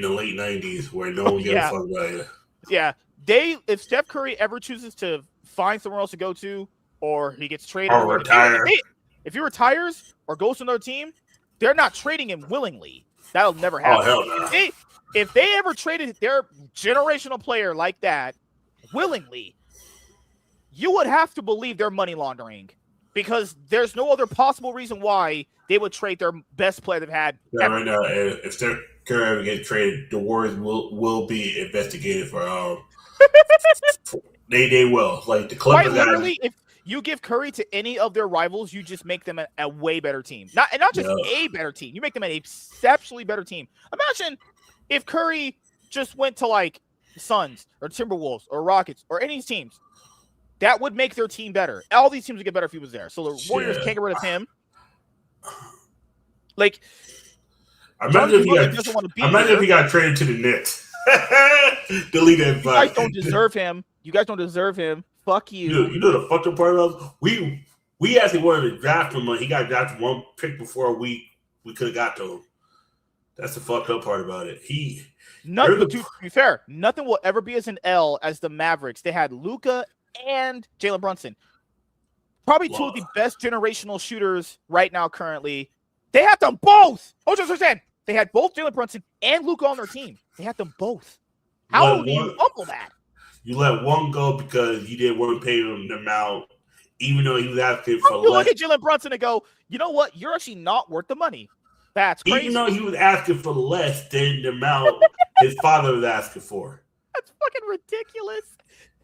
the late 90s where no one gives a fuck about you. Yeah. If Steph Curry ever chooses to find somewhere else to go to, or he gets traded, or retire. If he retires or goes to another team, they're not trading him willingly. That'll never happen. Oh, hell no. If they ever traded their generational player like that willingly, you would have to believe they're money laundering, because there's no other possible reason why they would trade their best player they've had. Yeah, right now, if Steph Curry ever gets traded, the Warriors will be investigated for. They will. Like the Clippers. Quite literally, if you give Curry to any of their rivals, you just make them a way better team. Not just a better team. You make them an exceptionally better team. Imagine if Curry just went to, like, Suns or Timberwolves or Rockets or any teams. That would make their team better. All these teams would get better if he was there. So the Warriors can't get rid of him. Like, imagine if he got traded to the Knicks. Delete that. You guys don't deserve him. Fuck you. You know the fucked up part of we actually wanted to draft him, but he got drafted one pick before we could have got to him. That's the fucked up part about it. To be fair, nothing will ever be as an L as the Mavericks. They had Luka and Jalen Brunson. Probably two of the best generational shooters right now currently. They have them both. Oh, just understand. They had both Jalen Brunson and Luka on their team. They had them both. How do you fumble that? You let one go because you didn't want to pay him the amount, even though he was asking for less. You look at Jalen Brunson and go, you know what? You're actually not worth the money. That's crazy. Even though he was asking for less than the amount his father was asking for. That's fucking ridiculous.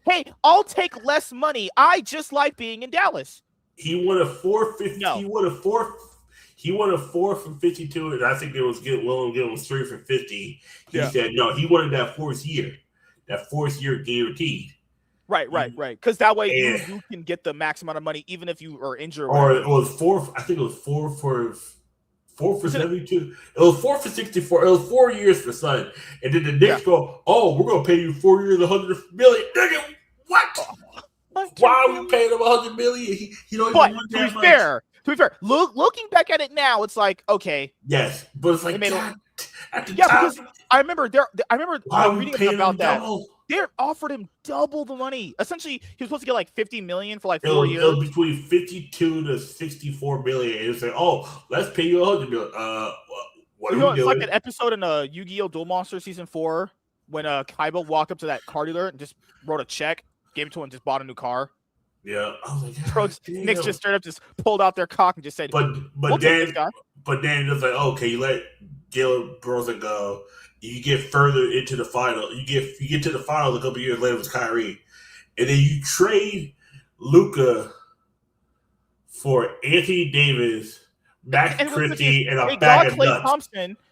Hey, I'll take less money. I just like being in Dallas. He wanted 450. No. He wanted 4 for 52, and I think they was willing to give him 3 for 50. He said no. He wanted that fourth year guaranteed. Right. Because that way you can get the max amount of money even if you are injured. Or it was 4. I think it was 4 for 72. It was 4 for 64. It was 4 years for Son. And then the Knicks go, oh, we're gonna pay you 4 years, $100 million. Nigga, what? Why are we paying him $100 million? He don't even want that much. To be fair, looking back at it now, it's like, okay. Yes, but it's like, because I remember reading about that. They offered him double the money. Essentially, he was supposed to get like $50 million for like 4 years. It was between $52 to $64 million. And it's like, oh, let's pay you $100 million. What are we doing? It's like an episode in Yu-Gi-Oh! Duel Monsters Season 4 when Kaiba walked up to that car dealer and just wrote a check, gave it to him, and just bought a new car. Yeah, I was like, Knicks just straight up just pulled out their cock and just said, but then it's like, okay, you let Jalen Brunson go. You get further into the final. You get to the final a couple years later with Kyrie, and then you trade Luka for Anthony Davis, Max Christie, and a bag of nuts.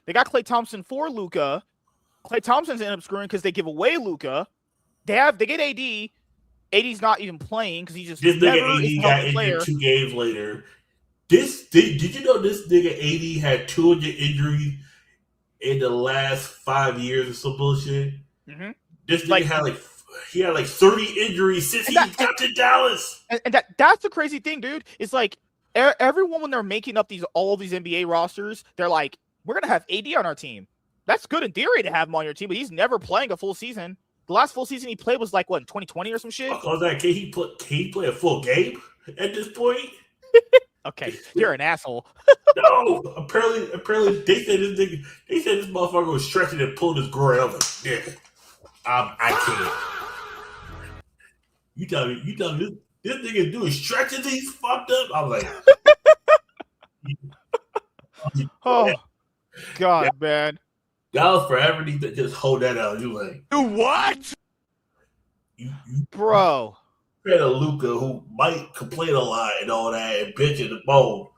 They got Klay Thompson for Luka. Klay Thompson's ended up screwing because they give away Luka. They get AD. AD's not even playing because he just this nigga AD got injured 2 games later. Did you know this nigga AD had 200 injuries in the last 5 years or some bullshit? Mm-hmm. This nigga had like 30 injuries since he got to Dallas. And that's the crazy thing, dude. It's like everyone when they're making up all of these NBA rosters, they're like, we're gonna have AD on our team. That's good in theory to have him on your team, but he's never playing a full season. The last full season he played was like, what, 2020 or some shit? Can he play a full game at this point? Okay, you're an asshole. No, apparently they said this motherfucker was stretching and pulling his groin. I was like, nigga, I can't. You tell me this nigga doing stretches, he's fucked up. I was like, oh, God, man. Y'all forever need to just hold that out. You like, do what? Bro. You had a Luka who might complain a lot and all that and bitch in the bone.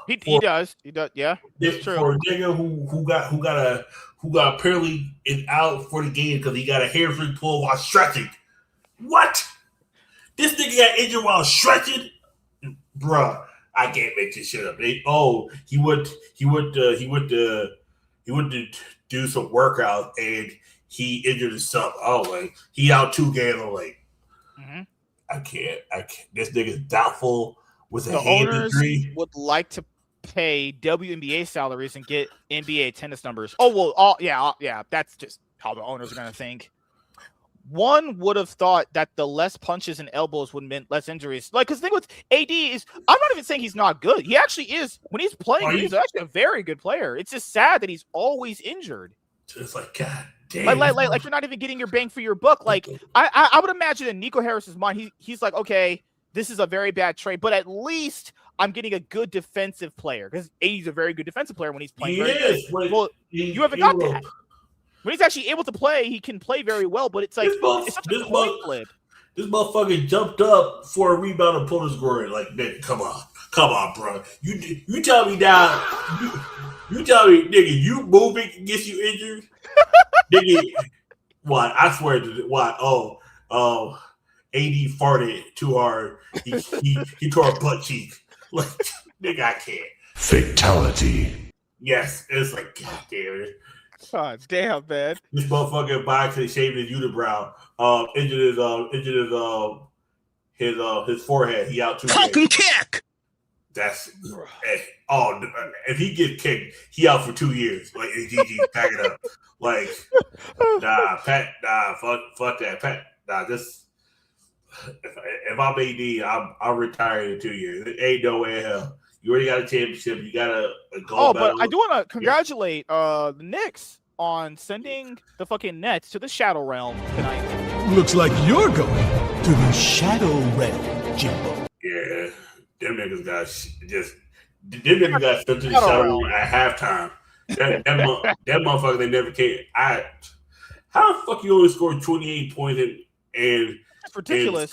He does. Yeah, it's true. For a nigga who got apparently is out for the game because he got a hamstring pull while stretching. What? This nigga got injured while stretching, bruh. I can't make this shit up. He went to do some workout and he injured himself. Oh, like he out 2 games. I'm like, I can't. This nigga's doubtful with a hand injury. Would like to pay WNBA salaries and get NBA attendance numbers. Oh well, yeah. That's just how the owners are gonna think. One would have thought that the less punches and elbows would mean less injuries. Like, because the thing with AD is, I'm not even saying he's not good. He actually is. When he's playing, he's actually a very good player. It's just sad that he's always injured. It's like, God damn. Like you're not even getting your bang for your buck. Like, I would imagine in Nico Harris's mind, he's like, okay, this is a very bad trade, but at least I'm getting a good defensive player because AD's a very good defensive player when he's playing. Well, you haven't got that. When he's actually able to play, he can play very well, but it's like it's such a coin flip. This motherfucker jumped up for a rebound and pulled his groin. Like, nigga, come on, bro. You tell me now. You tell me, nigga, you moving gets you injured, nigga. What? I swear to what? AD farted too hard. He tore a butt cheek. Like, nigga, I can't. Fatality. Yes, it's like, God damn it. God damn, man. This motherfucker boxing shaved his unibrow. Injured his forehead. He out 2 Fucking kick. That's if he gets kicked, he out for 2 years. Like GG, pack it up. Like, fuck that, Pat. This. If I'm AD, I'm retired in 2 years. It ain't no way in hell You already got a championship. You got a gold Oh, medal. but I do want to congratulate the Knicks on sending the fucking Nets to the Shadow Realm tonight. Looks like you're going to the Shadow Realm, Jimbo. Yeah, them niggas got sent to the Shadow Realm at halftime. That motherfucker, they never came. How the fuck you only scored 28 points and That's ridiculous.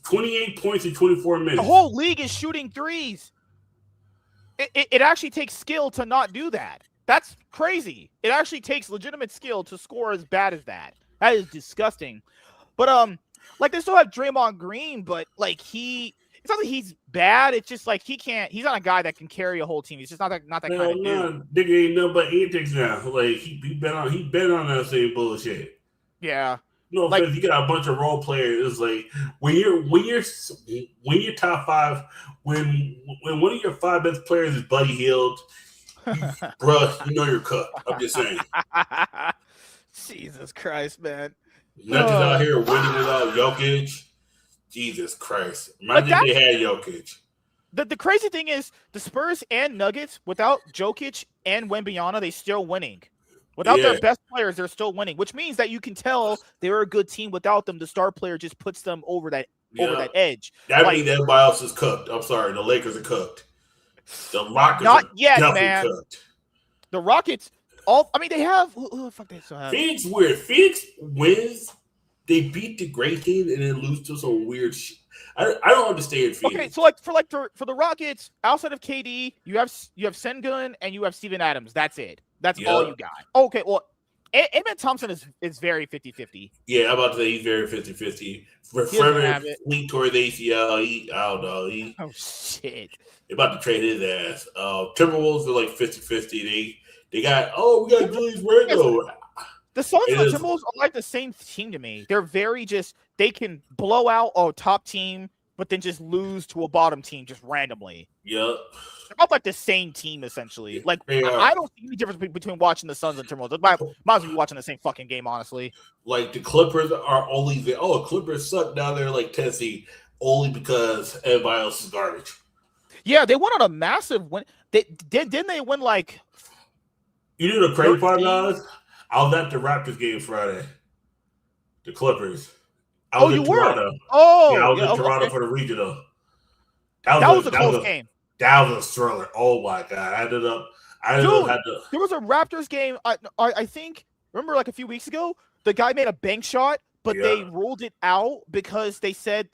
28 points in 24 minutes? The whole league is shooting threes. It actually takes skill to not do that. That's crazy. It actually takes legitimate skill to score as bad as that. That is disgusting. But like they still have Draymond Green, but like it's not that he's bad. It's just like he's not a guy that can carry a whole team. He's just not that kind of dude. Nigga ain't nothing but antics now. Like he been on that same bullshit. Yeah. No offense, you got a bunch of role players. It's like when you're top five, when one of your five best players is Buddy Hield, bruh, you know you're cooked. I'm just saying. Jesus Christ, man. Not just out here winning without Jokic. Jesus Christ. Imagine if they had Jokic. The crazy thing is the Spurs and Nuggets, without Jokic and Wembanyama, they still winning. Without their best players, they're still winning, which means that you can tell they're a good team without them. The star player just puts them over that edge. That means everybody else is cooked. I'm sorry, the Lakers are cooked. The Rockets not are yet, definitely man. cooked. The Rockets, they have who the fuck they still have? Phoenix weird. Phoenix wins. They beat the great team and then lose to some weird shit. I don't understand Phoenix. Okay, so for the Rockets, outside of KD, you have Sengun and you have Steven Adams. That's it. That's all you got. Okay, well, Amen Thompson is very 50-50. Yeah, I'm about to say he's very 50-50. Forever lean toward the ACL. I don't know. Oh shit! They're about to trade his ass. Timberwolves are like 50-50. They got we got Julius Randle. The Suns and the Timberwolves are like the same team to me. They're very they can blow out a top team, but then just lose to a bottom team just randomly. Yep. They're both like the same team essentially. Like I don't see any difference between watching the Suns and Timberwolves. Might as well be watching the same fucking game, honestly. Like the Clippers are only Clippers suck down there like Tennessee only because everybody else is garbage. Yeah, they went on a massive win. Didn't they win like? You know the crazy part, guys? I was at the Raptors game Friday. The Clippers. I was in Toronto. Oh, I was in Toronto for the regional. That was a close game. That was a thriller. Oh my god! I ended up there was a Raptors game. I think remember like a few weeks ago, the guy made a bank shot, but they ruled it out because they said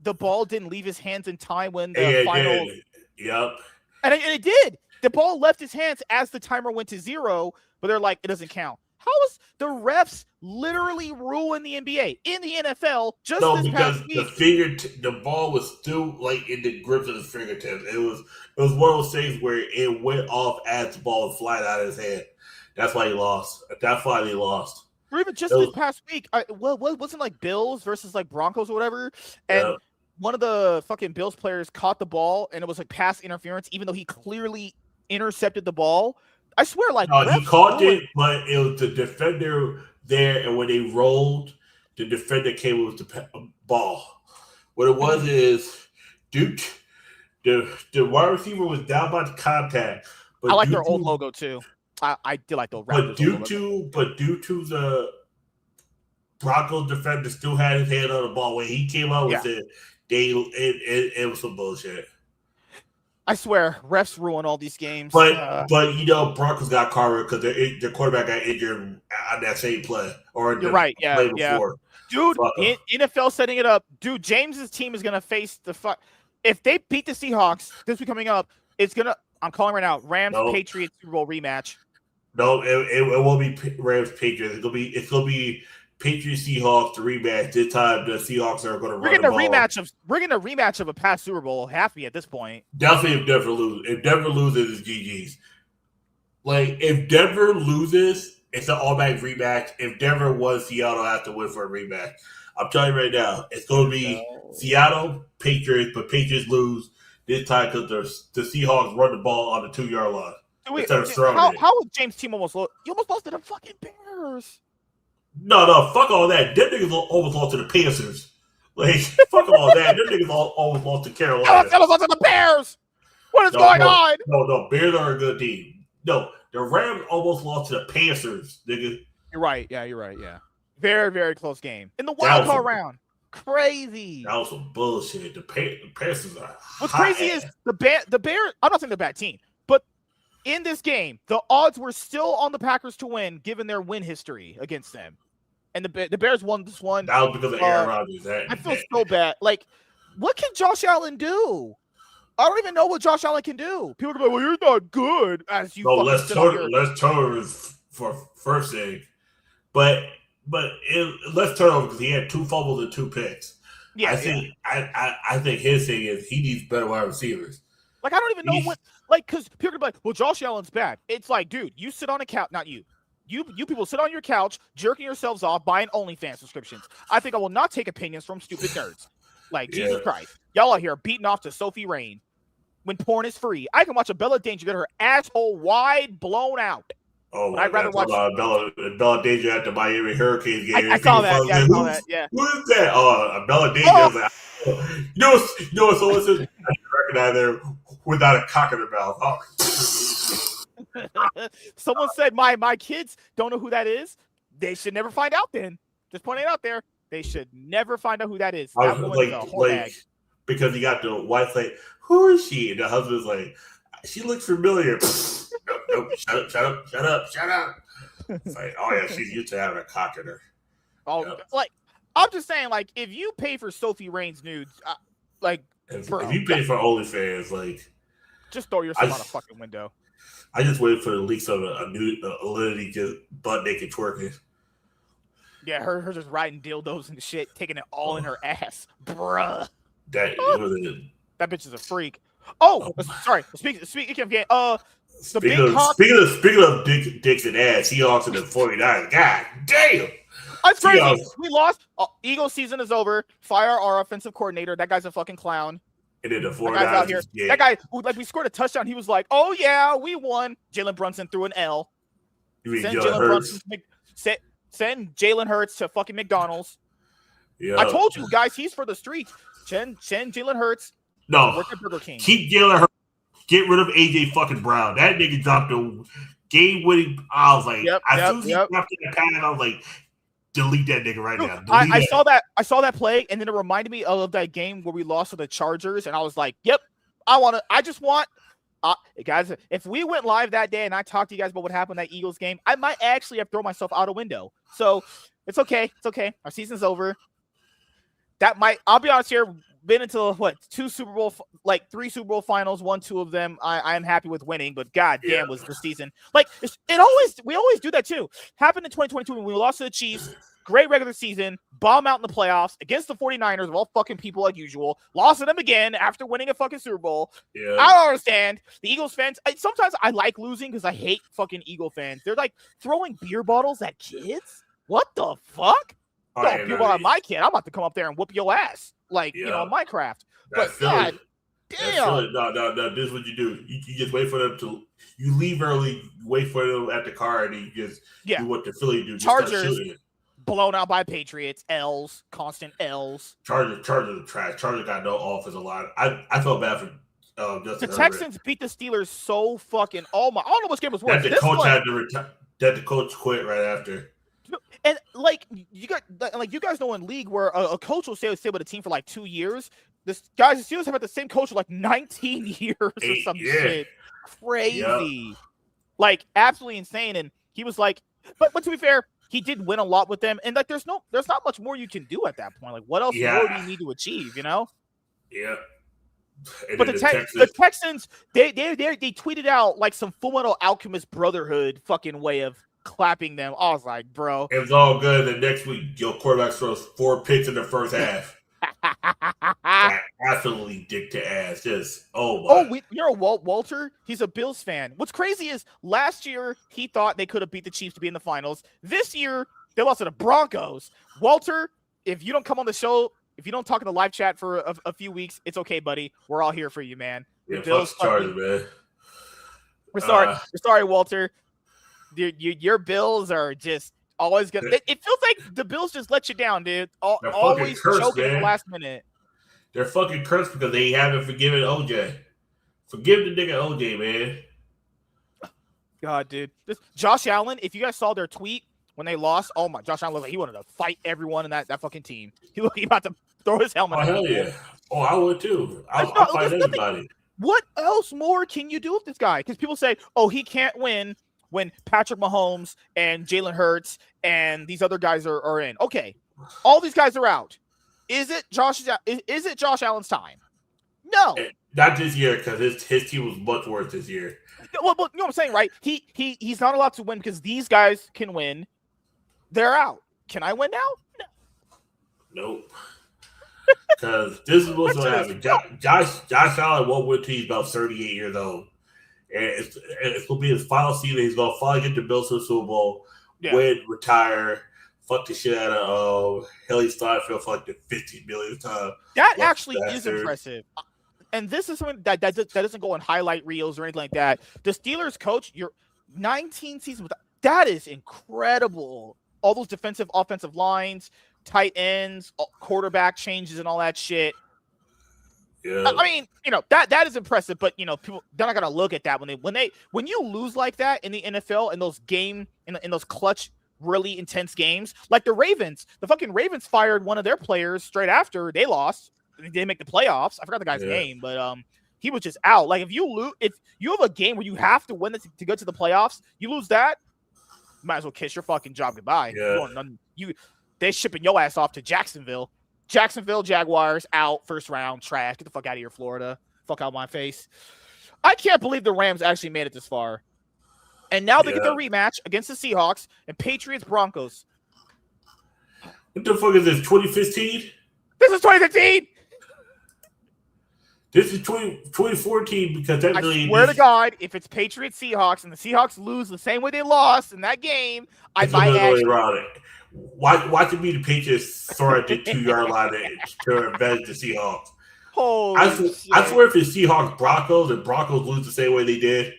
the ball didn't leave his hands in time when the final. Yep. And it did. The ball left his hands as the timer went to 0, but they're like, it doesn't count. How is the refs literally ruin the NBA in the NFL just this past week? The ball was still like in the grips of his fingertips. It was one of those things where it went off as the ball was flying out of his hand. That's why he lost. That's why they lost. Or even just this past week, wasn't like Bills versus like Broncos or whatever, and one of the fucking Bills players caught the ball and it was like pass interference, even though he clearly intercepted the ball. I swear, like he caught it, but it was the defender there, and when they rolled, the defender came with the ball. What it was is, Duke, the wide receiver was down by the contact. But I like their old logo too. I did like the Raptors. Due to the Broncos defender still had his hand on the ball when he came out with it. It was some bullshit. I swear, refs ruin all these games. But Broncos got covered because their quarterback got injured on that same play. Or you're right, play before. Dude, NFL setting it up. Dude, James's team is gonna face if they beat the Seahawks this week coming up. It's gonna. I'm calling right now. Rams Patriots Super Bowl rematch. No, it won't be Rams Patriots. It's gonna be Patriots Seahawks the rematch. This time the Seahawks are gonna run the ball. We're getting a rematch of a past Super Bowl. Have to be at this point. Definitely if Denver loses. If Denver loses, it's GG's. Like if Denver loses, it's an automatic rematch. If Denver wins, Seattle has to win for a rematch. I'm telling you right now, it's going to be Seattle Patriots, but Patriots lose this time because the Seahawks run the ball on the 2-yard line. How was James' team almost lost? You almost lost to the fucking Bears. No, fuck all that. Them niggas almost lost to the Pacers. Like, fuck all that. Them niggas almost lost to Carolina. Almost lost to the Bears. What is going on? No, Bears are a good team. No, the Rams almost lost to the Panthers, nigga. You're right. Yeah, you're right. Yeah. Very, very close game. In the wild card round. Crazy. That was some bullshit. The Panthers are What's crazy is the Bears, I'm not saying they're a bad team, but in this game, the odds were still on the Packers to win given their win history against them. And the Bears won this one. That was because of Aaron Rodgers. I feel so bad. Like, what can Josh Allen do? I don't even know what Josh Allen can do. People are like, well, you're not good. As you Les turnovers for first thing. But less turnovers because he had 2 fumbles and 2 picks. Yeah, I think his thing is he needs better wide receivers. Like, I don't even know what, like, because people are like, well, Josh Allen's bad. It's like, dude, you sit on a couch, not you. You people sit on your couch, jerking yourselves off, buying OnlyFans subscriptions. I think I will not take opinions from stupid nerds. Like, Jesus Christ. Y'all out here beating off to Sophie Rain when porn is free. I can watch a Bella Danger get her asshole wide blown out. Oh, I'd rather watch Bella Danger at the Miami Hurricanes game. I saw that. Yeah, I saw that. Yeah. Who is that? Oh, Bella Danger. Oh. Like, you know what? So I recognize there without a cock in their mouth. Oh. Someone said my kids don't know who that is. They should never find out. Then just pointing it out there. They should never find out who that is. That because you got the wife like, who is she? And the husband's like, she looks familiar. Nope. Shut up. It's like, oh yeah, she's used to having a cock in her. Oh, yep. Like, I'm just saying, like, if you pay for Sophie Rain's nudes, like, if you pay for OnlyFans, like, just throw yourself out a fucking window. I just waited for the leaks of a Lily just butt naked twerking. Yeah, her just riding dildos and shit, taking it all in her ass, bruh. That bitch is a freak. Sorry. Speaking of game, speaking of dicks and ass, he also the 49ers. God damn. That's crazy. We lost. Eagles season is over. Fire our offensive coordinator. That guy's a fucking clown. And then the 49ers out here. That guy, like, we scored a touchdown. He was like, "Oh yeah, we won." Jalen Brunson threw an L. Send Jalen Hurts to fucking McDonald's. Yeah. I told you guys, he's for the streets. Send Jalen Hurts. No, work at Burger King. Keep Jalen Hurts. Get rid of AJ fucking Brown. That nigga dropped a game-winning. I was like, he dropped in the pad, I was like, delete that nigga right now. I saw that play, and then it reminded me of that game where we lost to the Chargers, and I was like, yep, guys, if we went live that day and I talked to you guys about what happened in that Eagles game, I might actually have thrown myself out a window. So it's okay. It's okay. Our season's over. I'll be honest here, been into three Super Bowl finals, won 2 of them. I am happy with winning, but goddamn was the season. Like, we always do that too. Happened in 2022 when we lost to the Chiefs. Great regular season, bomb out in the playoffs against the 49ers of all fucking people like usual. Lost to them again after winning a fucking Super Bowl. Yeah. I don't understand. The Eagles fans, sometimes I like losing because I hate fucking Eagle fans. They're like throwing beer bottles at kids. What the fuck? Don't beer bottle at my kid. I'm about to come up there and whoop your ass. Like, Minecraft. But God damn. No, this is what you do. You just wait for them to, you leave early, wait for them at the car, and you just do what the Philly do. Just Chargers blown out by Patriots, L's, constant L's. Chargers are trash. Chargers got no offensive line. I felt bad for Justin the Texans beat the Steelers so fucking. I don't know which game was worse. That the coach had to retire. That the coach quit right after. And you guys know in league where a coach will stay with a team for like 2 years. The Steelers have had the same coach for like 19 years or some shit. Crazy, like absolutely insane. And he was like, but to be fair, he did win a lot with them. And like, there's not much more you can do at that point. Like, what else more do you need to achieve? You know? Yeah. And but the Texans, they tweeted out like some Fullmetal Alchemist Brotherhood fucking way of clapping them. I was like, bro, it was all good. The next week, your quarterback throws 4 picks in the first half. Absolutely dick to ass. Just Walter. He's a Bills fan. What's crazy is last year he thought they could have beat the Chiefs to be in the finals. This year they lost to the Broncos. Walter, if you don't come on the show, if you don't talk in the live chat for a few weeks, it's okay, buddy. We're all here for you, man. Yeah, Bills, Chargers, man. We're sorry. We're sorry, Walter. Your Bills are just always gonna. It feels like the Bills just let you down, dude. Always choking in the last minute. They're fucking cursed because they haven't forgiven OJ. Forgive the nigga OJ, man. God, dude. Josh Allen, if you guys saw their tweet when they lost, oh my, Josh Allen looked like he wanted to fight everyone in that fucking team. He about to throw his helmet Oh, at hell people. yeah. Oh, I would too. I'll fight everybody. What else more can you do with this guy? Because people say, oh, he can't win when Patrick Mahomes and Jalen Hurts and these other guys are in. Okay, all these guys are out. Is it Josh Allen's time? No. Not this year, because his team was much worse this year. Well, you know what I'm saying, right? He's not allowed to win because these guys can win. They're out. Can I win now? No. Nope. Because this is what's going to happen. Josh Allen won't win until he's about 38 years old. And it's going to be his final season. He's going to finally get the Bills to the Super Bowl, win, retire, fuck the shit out of Haley Steinfeld for like the 15 millionth time. That actually is impressive. And this is something that doesn't go on highlight reels or anything like that. The Steelers coach, you're 19 seasons. That is incredible. All those defensive, offensive lines, tight ends, quarterback changes, and all that shit. Yeah. I mean, that is impressive. But people, they're not gonna look at that when you lose like that in the NFL in those in those clutch, really intense games. Like the Ravens, the fucking Ravens fired one of their players straight after they lost. They didn't make the playoffs. I forgot the guy's name, but he was just out. Like if you have a game where you have to win it to go to the playoffs, you lose that, you might as well kiss your fucking job goodbye. Yeah. They shipping your ass off to Jacksonville. Jacksonville Jaguars out first round, trash. Get the fuck out of here, Florida. Fuck out my face. I can't believe the Rams actually made it this far. And now they get their rematch against the Seahawks and Patriots Broncos. What the fuck is this, 2015? This is 2015. This is 2014 because that really. I swear to God, if it's Patriots Seahawks and the Seahawks lose the same way they lost in that game, I might actually. Watching me the Patriots throw at the 2-yard line to revenge the Seahawks. I swear if it's Seahawks Broncos and Broncos lose the same way they did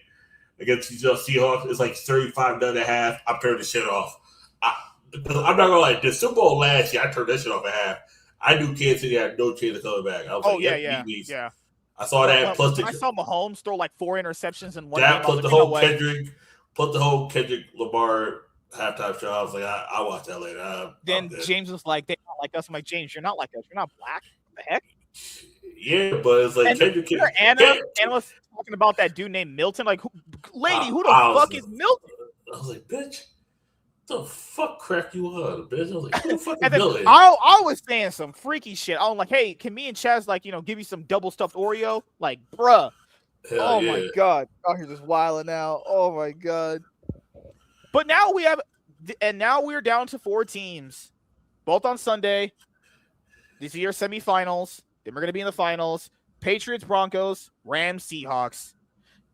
against the Seahawks, it's like 35.5. I'm turning the shit off. I'm not gonna lie. The Super Bowl last year, I turned that shit off at half. I knew Kansas City had no chance of coming back. I was yeah. I saw that. Plus I saw Mahomes throw like 4 interceptions in one game. That plus the whole Kendrick Lamar halftime show. I was like, I'll watch that later. Then James was like, they're not like us. I'm like, James, you're not like us. You're not black. What the heck? Yeah, but it's like and Kendrick. Anna was talking about that dude named Milton. Like, who the fuck is Milton? I was like, bitch. The fuck crack you on, bitch? I was like, who the fuck is Milton? I was saying some freaky shit. I was like, hey, can me and Chaz give you some double stuffed Oreo? Like, bruh. My God. Oh, you're just wilding out. Oh my God. But now we're down to 4 teams, both on Sunday. These are your semifinals. Then we're gonna be in the finals. Patriots, Broncos, Rams, Seahawks.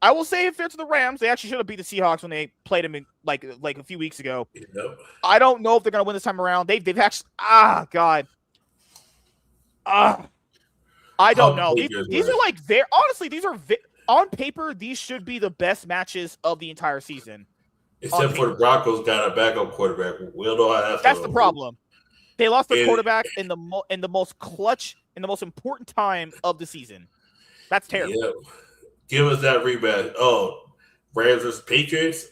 I will say, if fair to the Rams, they actually should have beat the Seahawks when they played them in like a few weeks ago. Yep. I don't know if they're gonna win this time around. They've actually God. I don't know. These are like honestly, these are on paper. These should be the best matches of the entire season. Except for the Broncos got a backup quarterback. We don't know how that's the problem. They lost their quarterback in the most clutch, in the most important time of the season. That's terrible. Yeah. Give us that rematch. Oh, Rams versus Patriots.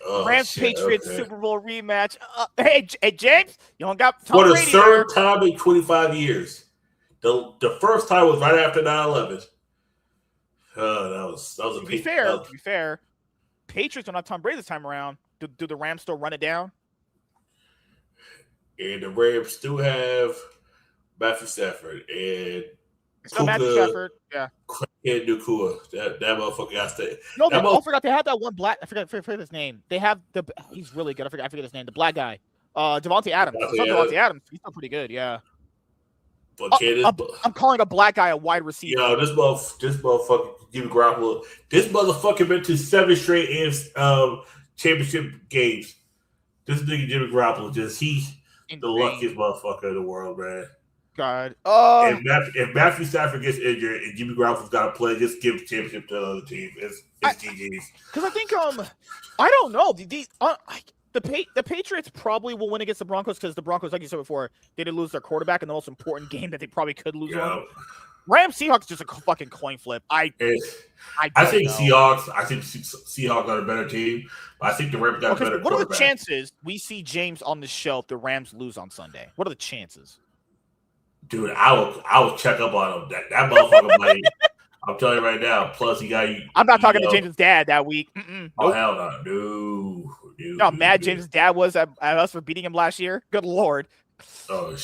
Patriots Super Bowl rematch. Hey, James, you don't got Tom Brady for the third time in 25 years. The first time was right after 9/11. That was a to be fair, Patriots don't have Tom Brady this time around. Do the Rams still run it down? And the Rams still have Matthew Stafford and Matthew Stafford. Yeah. And Nakua. That motherfucker got stayed. No, I forgot they had that one black. I forget his name. They have he's really good. I forget his name. The black guy. Devontae Adams. Devontae Adams. He's still pretty good. Yeah. But I'm calling a black guy a wide receiver. Yo, this motherfucker Jimmy Garoppolo. This motherfucker been to 7 straight championship games. This nigga Jimmy Garoppolo he's the luckiest motherfucker in the world, man. God. If Matthew Stafford gets injured and Jimmy Garoppolo's got to play, just give the championship to the other team. It's GG's. Because I think I don't know the the Patriots probably will win against the Broncos because the Broncos, like you said before, they did lose their quarterback in the most important game that they probably could lose on. Rams Seahawks just a fucking coin flip. I think Seahawks. I think Seahawks got a better team, but I think the Rams got a better. What are the chances we see James on the show if the Rams lose on Sunday? What are the chances? Dude, I will check up on him. That motherfucker might. I'm telling you right now. Plus, he got. I'm not talking to James' dad that week. Nope. Oh hell no, You know how mad James' dad was at us for beating him last year? Good Lord. Oh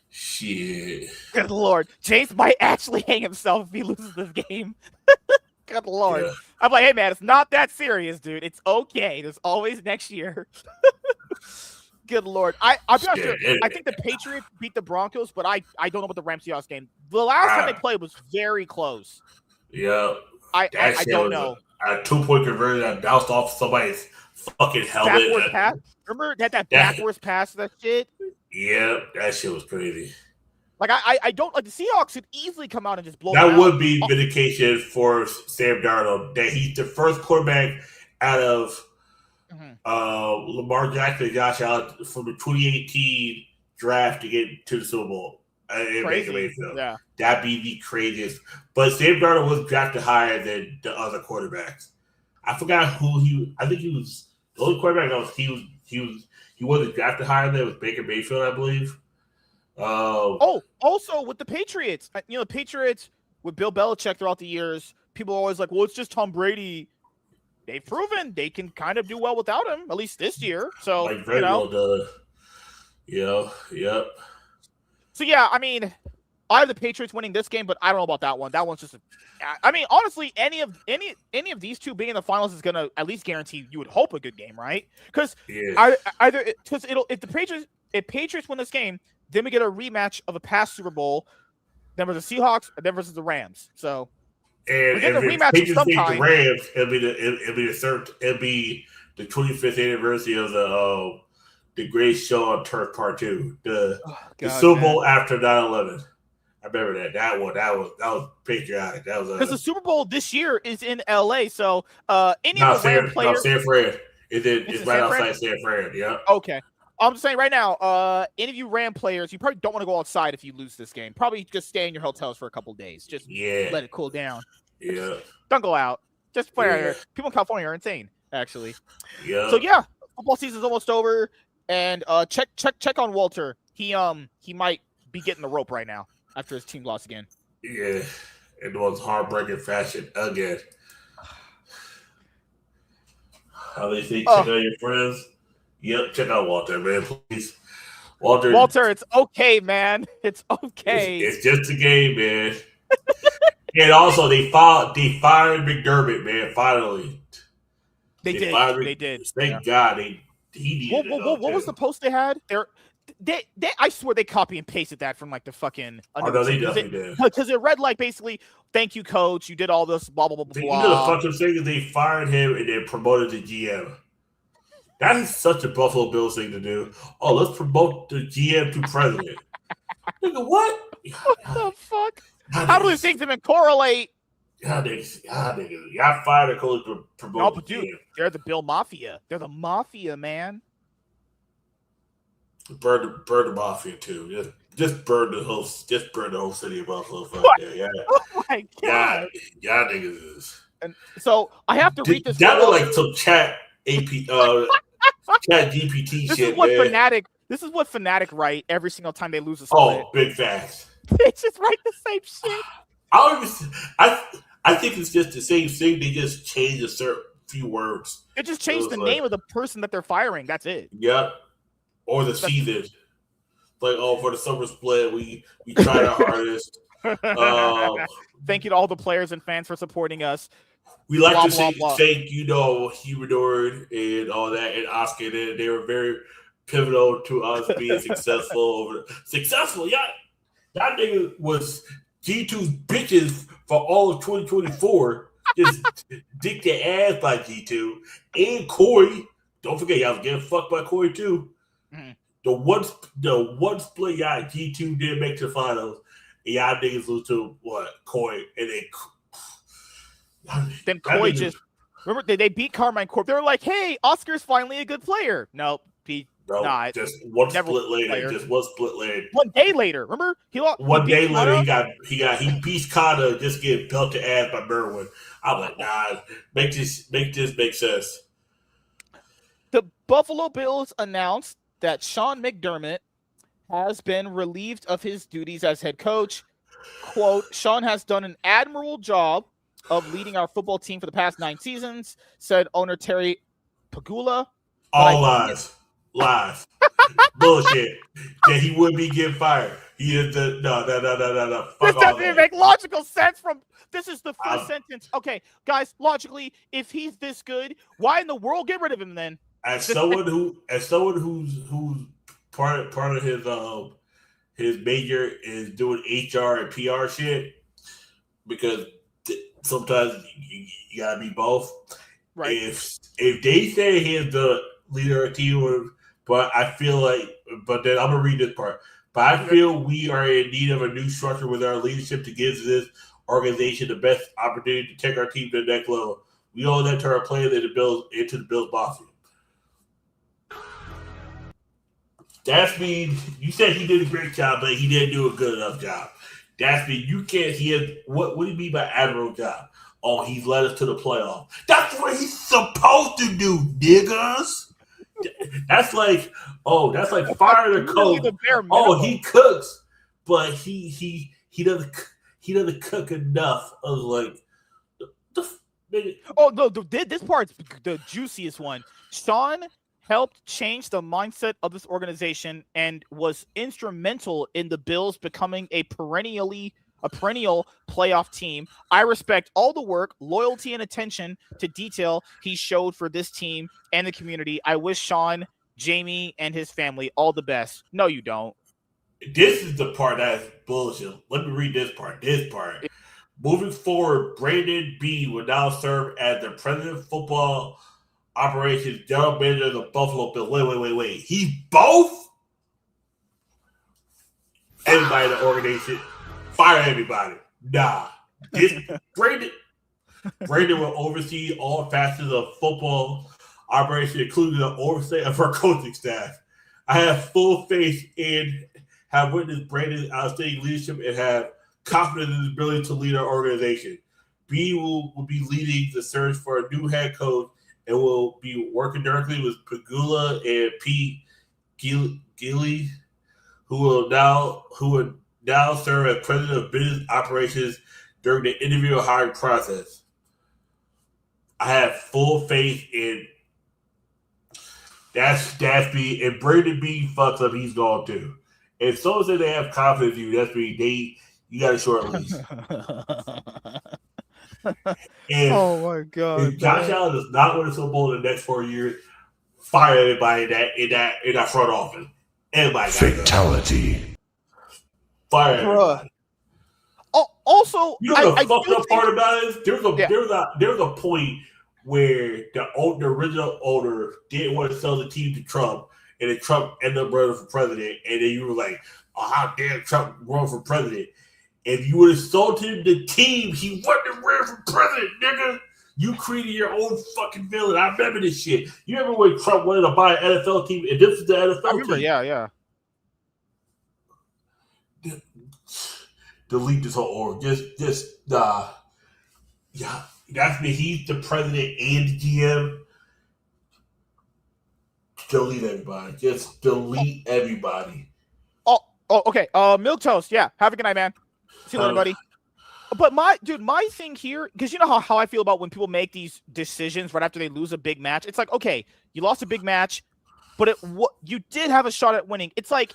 shit. Good Lord. James might actually hang himself if he loses this game. Good Lord. Yeah. I'm like, hey man, it's not that serious, dude. It's okay. There's always next year. Good Lord. I'm not sure. I think the Patriots beat the Broncos, but I don't know about the Rams Seahawks game. The last time they played was very close. Yeah. I don't know. A 2-point conversion that bounced off somebody's fucking helmet. Backwards pass? Remember that backwards pass, that shit? Yeah, that shit was crazy. Like I don't like the Seahawks could easily come out and just blow. That would be vindication for Sam Darnold that he's the first quarterback out of Lamar Jackson and Josh Allen from the 2018 draft to get to the Super Bowl. Crazy. Yeah. That'd be the craziest. But Sam Darnold was drafted higher than the other quarterbacks. I forgot who I think he was the only quarterback he wasn't drafted higher than was Baker Mayfield, I believe. Also with the Patriots, the Patriots with Bill Belichick throughout the years, people are always like, well, it's just Tom Brady. They've proven they can kind of do well without him, at least this year. So, like very well done. Yep. So yeah, I mean, I have the Patriots winning this game, but I don't know about that one. That one's just honestly, any of these two being in the finals is gonna at least guarantee you would hope a good game, right? Because if Patriots win this game, then we get a rematch of a past Super Bowl, then versus the Seahawks, and then versus the Rams. So we're getting a rematch sometime. The Rams, it'll be the 25th anniversary of the Great Show on Turf Part 2, the Super Bowl after 9/11. I remember that. That was patriotic. That was because the Super Bowl this year is in LA. So San Fran. It's right outside San Fran. Yeah. Okay. I'm just saying right now, any of you Ram players, you probably don't want to go outside if you lose this game. Probably just stay in your hotels for a couple of days. Just let it cool down. Yeah. Don't go out. Just play out here. People in California are insane, actually. Yeah. So yeah, football season's almost over, and check on Walter. He might be getting the rope right now after his team lost again. Yeah, it was heartbreaking fashion again. How they say, check out your friends. Yep, check out Walter, man, please. Walter, it's okay, man. It's okay. It's just a game, man. And also, they fired McDermott, man. Finally, they did. Thank God, he needed it. What was the post they had? They I swear they copy and pasted that from like the fucking. Oh no, they definitely did. Because it read like basically, "Thank you, coach. You did all this." Blah blah blah blah. You know the fucking thing is they fired him and then promoted the GM. That is such a Buffalo Bills thing to do. Oh, let's promote the GM to president. Nigga, what? What the fuck? How do these things even correlate? Y'all fired a coach to promote the GM. They're the Bill Mafia. They're the Mafia, man. Burn the Mafia too. Just burn the whole city of Buffalo. Yeah. Oh my God. Y'all niggas is. And so I have to read this. That look like some chat GPT shit. This is what Fnatic write every single time they lose a split. Oh, big facts. They just write the same shit. I think it's just the same thing. They just change a certain few words. They just change the name of the person that they're firing. That's it. Yep. Or the season. Like, for the summer split, we tried our hardest. Thank you to all the players and fans for supporting us. We like to say thank you, Humidor and all that, and Oscar. And they were very pivotal to us being successful. Yeah. That nigga was G2's bitches for all of 2024. Just dick their ass by G2. And Corey. Don't forget, y'all was getting fucked by Corey, too. Mm-hmm. The one split y'all G2 did make the finals. And y'all niggas lose to, Corey. And then Corey Remember, they beat Carmine Corp. They were like, "Hey, Oscar's finally a good player." Nope, he Bro, not. just one Never split later. player. Just one split later. 1 day later, remember? One beat day later, Kana. he beats Kata, just get belted ass by Merwin. I'm like, nah, make this make sense. The Buffalo Bills announced that Sean McDermott has been relieved of his duties as head coach. Quote, Sean has done an admirable job of leading our football team for the past 9 seasons, said owner Terry Pagula. All lies. Bullshit. That he would be getting fired. He is the no. This Fuck all doesn't even that. make logical sense from this is the first sentence. Okay, guys, logically, if he's this good, why in the world get rid of him then? As someone who's part of his major is doing HR and PR shit, because sometimes you gotta be both. Right. If they say he's the leader of the team, but I feel like, but then I'm gonna read this part. But I feel we are in need of a new structure with our leadership to give this organization the best opportunity to take our team to the next level. We owe that to our players and into the Bills Mafia. That's mean you said he did a great job, but he didn't do a good enough job. That's mean you can't. He has what do you mean by admirable job? Oh, he's led us to the playoff. That's what he's supposed to do, niggas. That's like fire the coach. Oh, he cooks, but he doesn't cook enough. I was like, oh no, this part's the juiciest one. Sean helped change the mindset of this organization and was instrumental in the Bills becoming a perennial playoff team. I respect all the work, loyalty, and attention to detail he showed for this team and the community. I wish Sean, Jamie, and his family all the best. No, you don't. This is the part that's bullshit. Let me read this part. Moving forward, Brandon B will now serve as the president of football operations general manager of the Buffalo Bills. Wait. He's both? Everybody in the organization. Fire everybody. Nah. Brandon will oversee all facets of football operation, including the oversight of our coaching staff. I have full faith in, have witnessed Brandon's outstanding leadership, and have confidence in his ability to lead our organization. B will be leading the search for a new head coach and will be working directly with Pagula and Pete Gilly, who will now serve as president of business operations during the interview and hiring process. I have full faith in that's B. If Brandon B fucks up, he's gone too. If someone says they have confidence in you, that's B. You got a short leash. Oh my god! If Josh Allen does not win a Super Bowl in the next 4 years, fire everybody in that front office. Everybody. Fatality. Fire everybody. Also, you know the fucked up part about it is there was a point where the original owner didn't want to sell the team to Trump, and then Trump ended up running for president, and then you were like, "Oh, how dare Trump run for president?" If you would have sold him the team, he wouldn't have ran for president, nigga. You created your own fucking villain. I remember this shit. You remember when Trump wanted to buy an NFL team, and this is the NFL team? Yeah. Delete this whole org. Yeah. That's me. He's the president and the GM. Delete everybody. Just delete everybody. Oh, okay. Milk Toast. Yeah. Have a good night, man. See you later, buddy. But my thing here, because you know how I feel about when people make these decisions right after they lose a big match. It's like, okay, you lost a big match, but you did have a shot at winning. It's like,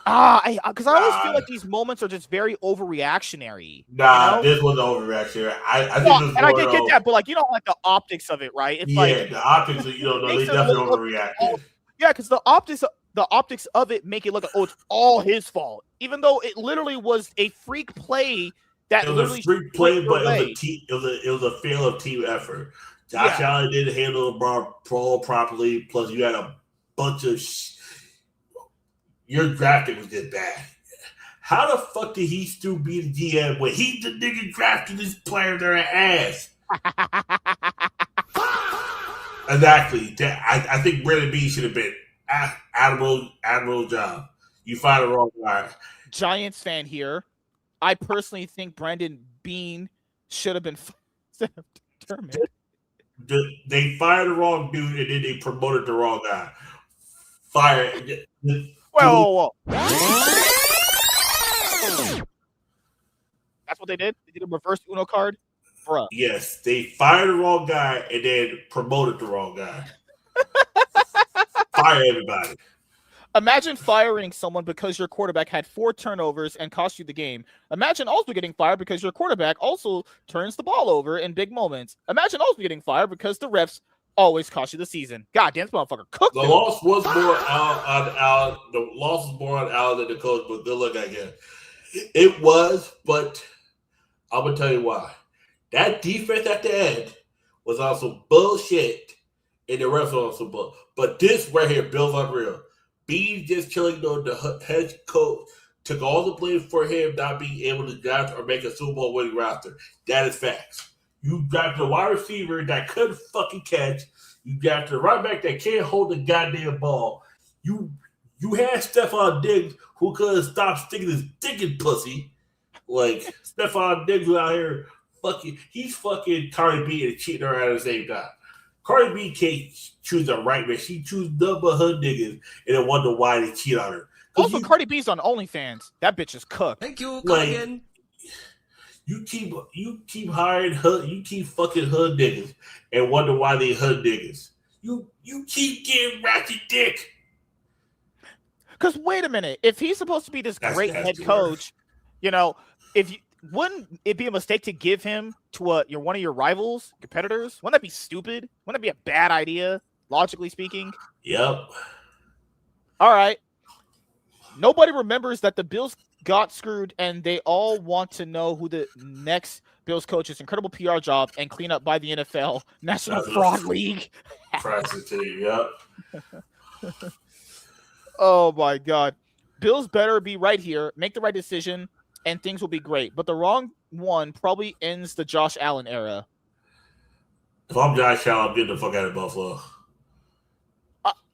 because I always feel like these moments are just very overreactionary. Nah, this was overreactionary. I think this and I get that, but like like the optics of it, right? It's the optics. They definitely overreacted. Yeah, because the optics of it make it look like, it's all his fault, even though it literally was a freak play. It was a freak play, but it was a fail of team effort. Josh Allen didn't handle the ball properly. Plus, you had a bunch of your drafting was just bad. How the fuck did he still be the GM when he's the nigga drafted this player their ass? Exactly. I think Brandon B should have been admirable job. You find the wrong guy. Giants fan here. I personally think Brandon Bean should have been determined. They fired the wrong dude and then they promoted the wrong guy. Fire. Whoa. That's what they did? They did a reverse Uno card? Bruh. Yes, they fired the wrong guy and then promoted the wrong guy. Fire everybody. Imagine firing someone because your quarterback had 4 turnovers and cost you the game. Imagine also getting fired because your quarterback also turns the ball over in big moments. Imagine also getting fired because the refs always cost you the season. God damn, this motherfucker cooked. The loss was more out. The loss was more on Allen than the coach, but good luck, I guess. It was, but I'm gonna tell you why. That defense at the end was also bullshit, and the refs were also bull. But this right here, Bill's unreal. Bean just killing the head coach took all the blame for him not being able to draft or make a Super Bowl winning roster. That is facts. You drafted a wide receiver that couldn't fucking catch. You drafted a running back that can't hold the goddamn ball. You had Stephon Diggs who couldn't stop sticking his dick in pussy. Like Stephon Diggs was out here he's fucking Cardi B and cheating her at the same time. Cardi B can't choose the right man. She choose number her niggas and then wonder why they cheat on her. Also, Cardi B's on OnlyFans. That bitch is cooked. Thank you, like, you keep hiring hood, you keep fucking hood niggas and wonder why they hood niggas. You keep getting ratchet dick. Because wait a minute, if he's supposed to be this great head coach, wouldn't it be a mistake to give him to one of your rivals, competitors? Wouldn't that be stupid? Wouldn't that be a bad idea, logically speaking? Yep. All right. Nobody remembers that the Bills got screwed, and they all want to know who the next Bills coach is. Incredible PR job and clean up by the NFL National Fraud League. Yep. Oh my God. Bills better be right here, make the right decision, and things will be great. But the wrong one probably ends the Josh Allen era. If I'm Josh Allen, I'm getting the fuck out of Buffalo.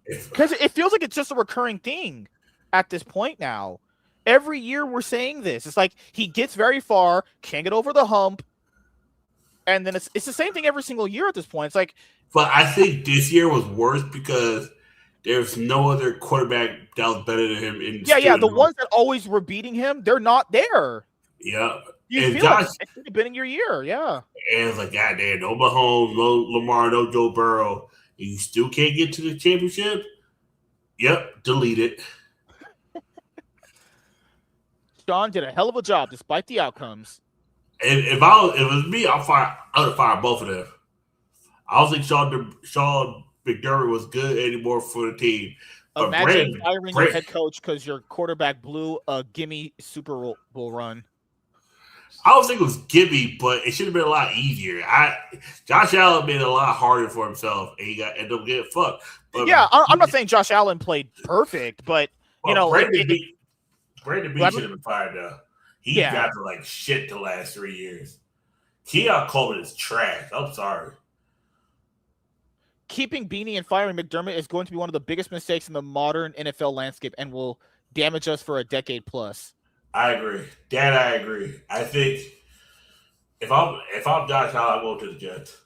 Because it feels like it's just a recurring thing at this point now. Every year we're saying this. It's like he gets very far, can't get over the hump, and then it's the same thing every single year at this point. It's like, but I think this year was worse because there's no other quarterback that was better than him. The ones that always were beating him, they're not there. Yeah. You feel like it could have been in your year, yeah. And it's like, goddamn, no Mahomes, no Lamar, no Joe Burrow. And you still can't get to the championship? Yep, delete it. Sean did a hell of a job despite the outcomes. And if it was me, I would fire both of them. I don't think Sean McDermott was good anymore for the team. But imagine firing your head coach because your quarterback blew a gimme Super Bowl run. I don't think it was gimme, but it should have been a lot easier. Josh Allen made it a lot harder for himself, and he ended up getting fucked. But, yeah, I'm not saying Josh Allen played perfect, but Brandon B should have been fired though. He got to like shit the last 3 years. Keon Coleman is trash. I'm sorry. Keeping Beanie and firing McDermott is going to be one of the biggest mistakes in the modern NFL landscape and will damage us for a decade plus. I agree. I agree. I think if I'm Josh Allen, I go to the Jets.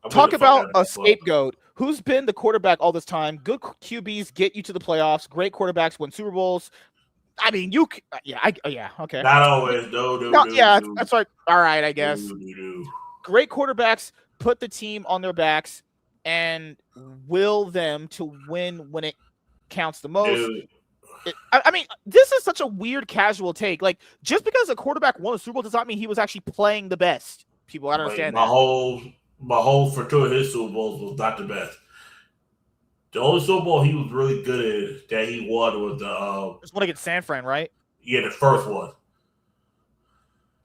Talk about a scapegoat. Who's been the quarterback all this time? Good QBs get you to the playoffs. Great quarterbacks win Super Bowls. I mean, okay. Not always. No. Yeah, that's right. All right, I guess. No. Great quarterbacks put the team on their backs and will them to win when it counts the most. I mean, this is such a weird casual take. Like, just because a quarterback won a Super Bowl does not mean he was actually playing the best. People, I don't understand that. My whole for two of his Super Bowls was not the best. The only Super Bowl he was really good at that he won was the just one against San Fran, right? Yeah, the first one.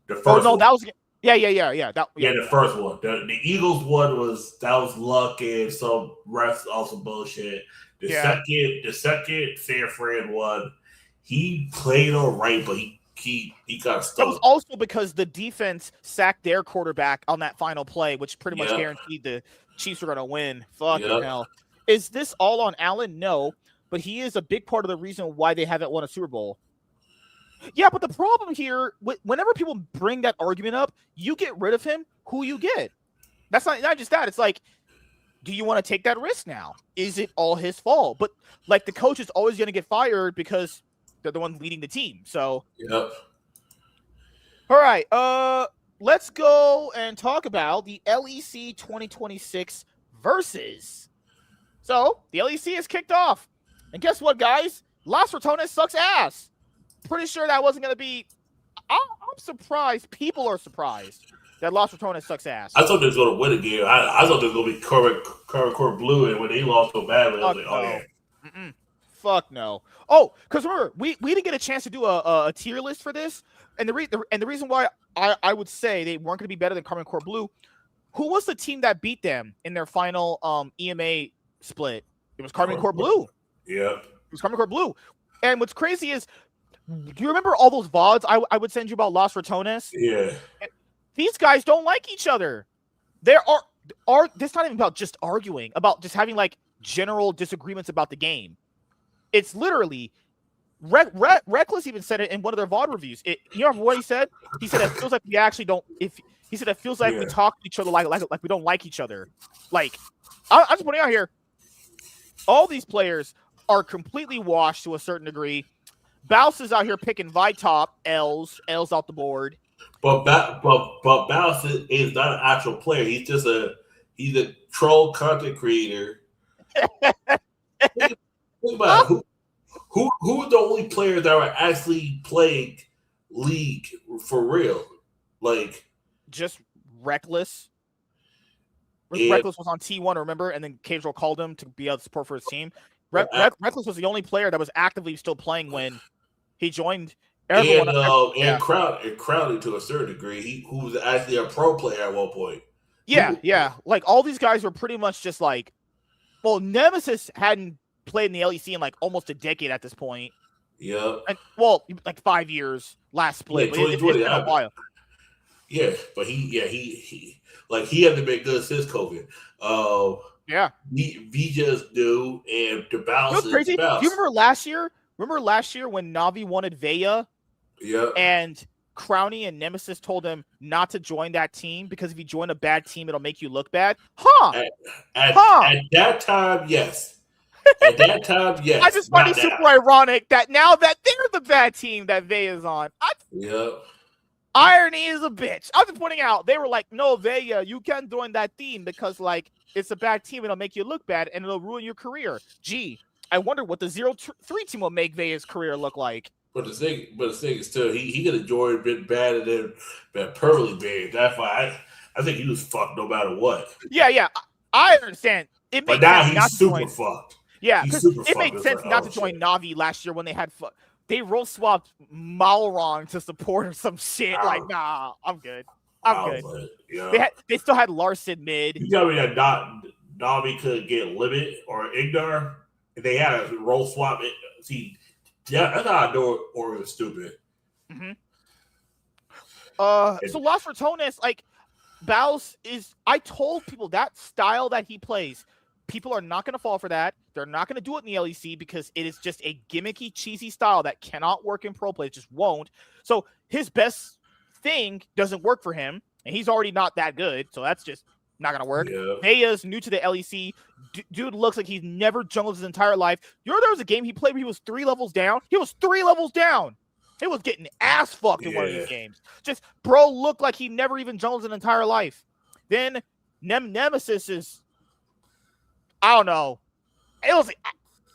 That was the first one. The Eagles one was luck and some refs also bullshit. The second San Fran one, he played all right, but he he got stuck. That was also because the defense sacked their quarterback on that final play, which pretty much Yep. guaranteed the Chiefs were going to win. Fucking Yep. hell. Is this all on Allen? No, but he is a big part of the reason why they haven't won a Super Bowl. Yeah, but the problem here, whenever people bring that argument up, you get rid of him, who you get. That's not just that. It's like, do you want to take that risk now? Is it all his fault? But like the coach is always going to get fired because they're the ones leading the team. So, Yep. All right, let's go and talk about the LEC 2026 versus. So the LEC is kicked off, and guess what, guys? Las Ratones sucks ass. Pretty sure that wasn't going to be. I'm surprised. People are surprised that Las Ratones sucks ass. I thought they was going to win a game. I thought they was going to be Core Blue, and when they lost so badly, I was like, oh yeah. Mm-mm. Fuck no. Oh, because remember, we didn't get a chance to do a tier list for this, and the reason why I would say they weren't going to be better than Carmen Core Blue. Who was the team that beat them in their final EMA split? It was Carmen Core Blue. Yep. It was Carmen Core Blue. And what's crazy is, do you remember all those VODs I would send you about Las Ratones? Yeah. These guys don't like each other. There are this not even about just arguing, about just having like general disagreements about the game. It's literally Reckless even said it in one of their VOD reviews. You remember what he said? He said it feels like we actually don't. He said it feels like we talk to each other like we don't like each other. Like I'm just pointing out here, all these players are completely washed to a certain degree. Bouse is out here picking Vitop L's out the board. But Bouse is not an actual player. He's just he's a troll content creator. Think about it. Who are the only players that were actually playing League for real? Like just Reckless. Reckless was on T1, remember? And then Casual called him to be able to support for his team. Reckless was the only player that was actively still playing when he joined. And Crowley to a certain degree, who was actually a pro player at one point. Yeah. Like all these guys were pretty much just like, well, Nemesis hadn't played in the LEC in like almost a decade at this point. Yeah. And well, like 5 years last split. Yeah, It's been a while. Yeah, but he hasn't been good since COVID. Yeah. We just do, and the Bounce is crazy. Bounce. Do you remember last year? When Navi wanted Veya? Yeah. And Crowny and Nemesis told him not to join that team because if you join a bad team, it'll make you look bad. At that time, yes. At that time, yes. I just find it super ironic that now that they're the bad team that Veya's on. Irony is a bitch. I was just pointing out, they were like, no, Veya, you can't join that team because, like, it's a bad team. It'll make you look bad, and it'll ruin your career. Gee, I wonder what the 0-3 team will make Veya's career look like. But the thing is still, he could have joined a bit better than Pearly bad. That's why I think he was fucked no matter what. Yeah. I understand. But now he's super fucked. Yeah, because it made sense not to join Navi last year when they roll swapped Malrong to support or some shit. Like, nah, I'm good. I'm good. Yeah. They still had Larson mid. You tell me that Navi could get Limit or Ignar, and they had a roll swap. See, yeah, that's how I know Ori was stupid. Mm-hmm. So Las Ratones, like, Bouse is. I told people that style that he plays, people are not going to fall for that. They're not going to do it in the LEC because it is just a gimmicky, cheesy style that cannot work in pro play. It just won't. So his best thing doesn't work for him, and he's already not that good. So that's just not going to work. Veya's new to the LEC. Dude looks like he's never jungled his entire life. You know, there was a game he played where he was 3 levels down. He was 3 levels down. He was getting ass fucked in one of these games. Just, bro looked like he never even jungled his entire life. Then Nemesis is, I don't know. It was,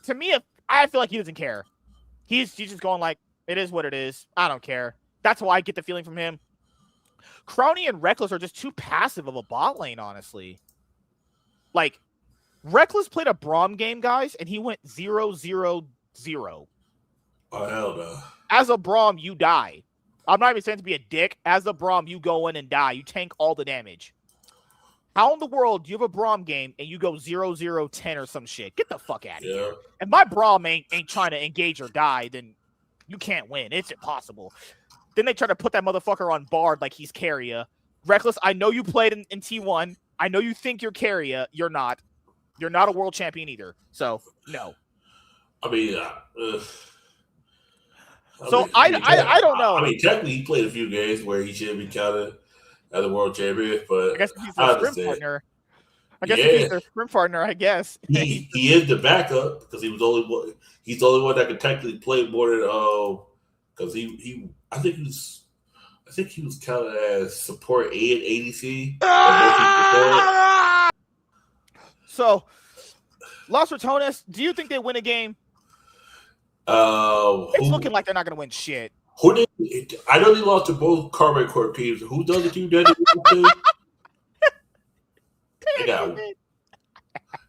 to me, I feel like he doesn't care. He's just going like, it is what it is. I don't care. That's why I get the feeling from him. Crowny and Reckless are just too passive of a bot lane, honestly. Like, Reckless played a Braum game, guys, and he went 0-0-0. Oh, hell no. As a Braum, you die. I'm not even saying to be a dick. As a Braum, you go in and die. You tank all the damage. How in the world do you have a Braum game and you go 0-0-10 or some shit? Get the fuck out of here. If my Braum ain't trying to engage or die, then you can't win. It's impossible. Then they try to put that motherfucker on Bard like he's Carrier. Reckless, I know you played in T1. I know you think you're Carrier. You're not. You're not a world champion either. So, no. I mean, I don't know. I mean, technically, he played a few games where he should be counted as a world champion, but I guess he's their sprint partner. He's their sprint partner, I guess. He is the backup because he's the only one that can technically play more than because I think he was counted as support and ADC. So, Los Ratones, do you think they win a game? It's looking like they're not going to win shit. I know they lost to both Carbon Corp teams. Who does the team that they lost to?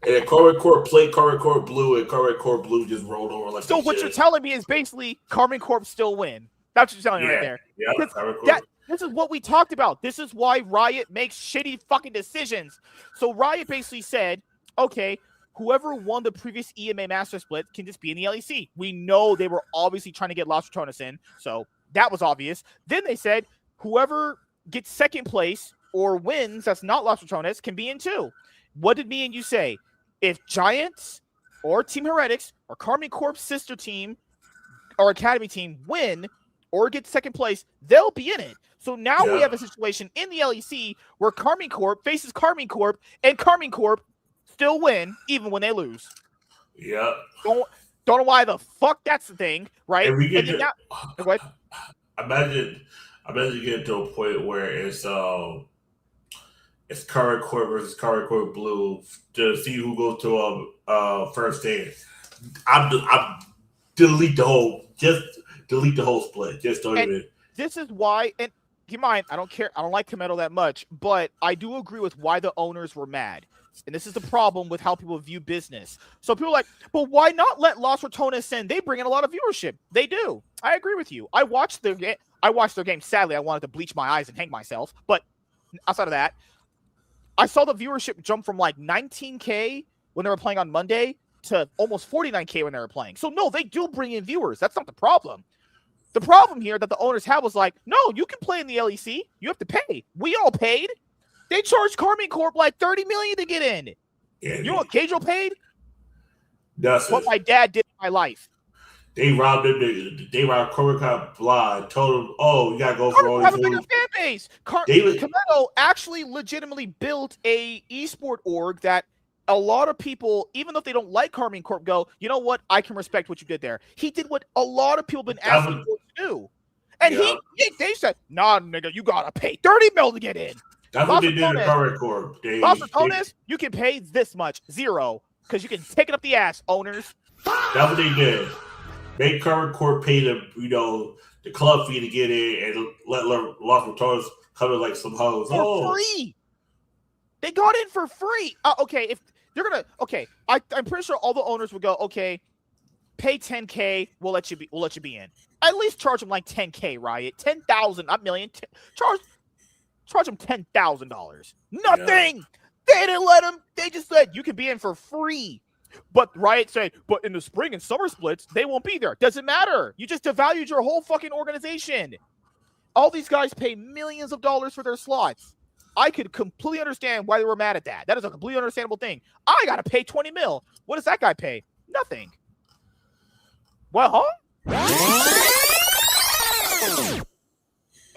And then Carbon Corp played Carbon Corp Blue, and Carbon Corp Blue just rolled over like. So what you're telling me is basically Carbon Corp still win. That's what you're telling me right there. Yeah, this is what we talked about. This is why Riot makes shitty fucking decisions. So Riot basically said, okay, whoever won the previous EMA Master Split can just be in the LEC. We know they were obviously trying to get Los Ratones in, so that was obvious. Then they said, whoever gets second place or wins that's not Los Ratones can be in too. What did me and you say? If Giants or Team Heretics or Karmine Corp's sister team or Academy team win or get second place, they'll be in it. So now we have a situation in the LEC where Karmine Corp faces Karmine Corp, and Karmine Corp still win even when they lose. Yeah. Don't know why the fuck that's the thing, right? Imagine getting to a point where it's Current Corp versus Current Corp Blue to see who goes to first dance. I'm delete the whole split. Just don't even. This is why, and keep in mind, I don't care. I don't like Kometo that much, but I do agree with why the owners were mad. And this is the problem with how people view business. So people are like, but why not let Los Ratones in? They bring in a lot of viewership. They do. I agree with you. I watched their game. Sadly, I wanted to bleach my eyes and hang myself. But outside of that, I saw the viewership jump from like 19K when they were playing on Monday to almost 49K when they were playing. So no, they do bring in viewers. That's not the problem. The problem here that the owners had was like, no, you can play in the LEC. You have to pay. We all paid. They charged Karmine Corp like $30 million to get in. Yeah, you know what Cadro paid? That's what my dad did in my life. They robbed him. They robbed Karmine Corp blind. Told him, "Oh, you gotta go for all these." Have a bigger fan base. Kometo actually legitimately built a esport org that a lot of people, even though they don't like Karmine Corp, go, you know what? I can respect what you did there. He did what a lot of people have been asking for to do, and they said, "Nah, nigga, you gotta pay $30 million to get in." That's what they did to Karmine Corp. Los Ratones, you can pay this much, $0, because you can take it up the ass, owners. That's what they did. Make Karmine Corp pay them, the club fee to get in, and let Los Ratones come in like some hoes. For free. They got in for free. Okay, if they're gonna, I'm pretty sure all the owners would go, okay, pay $10K, we'll let you be in. At least charge them like $10K, Riot, $10,000, not million. Charge them $10,000. Nothing. Yeah. They didn't let them. They just said you can be in for free. But Riot said, but in the spring and summer splits, they won't be there. Doesn't matter. You just devalued your whole fucking organization. All these guys pay millions of dollars for their slots. I could completely understand why they were mad at that. That is a completely understandable thing. I got to pay 20 mil. What does that guy pay? Nothing. Well,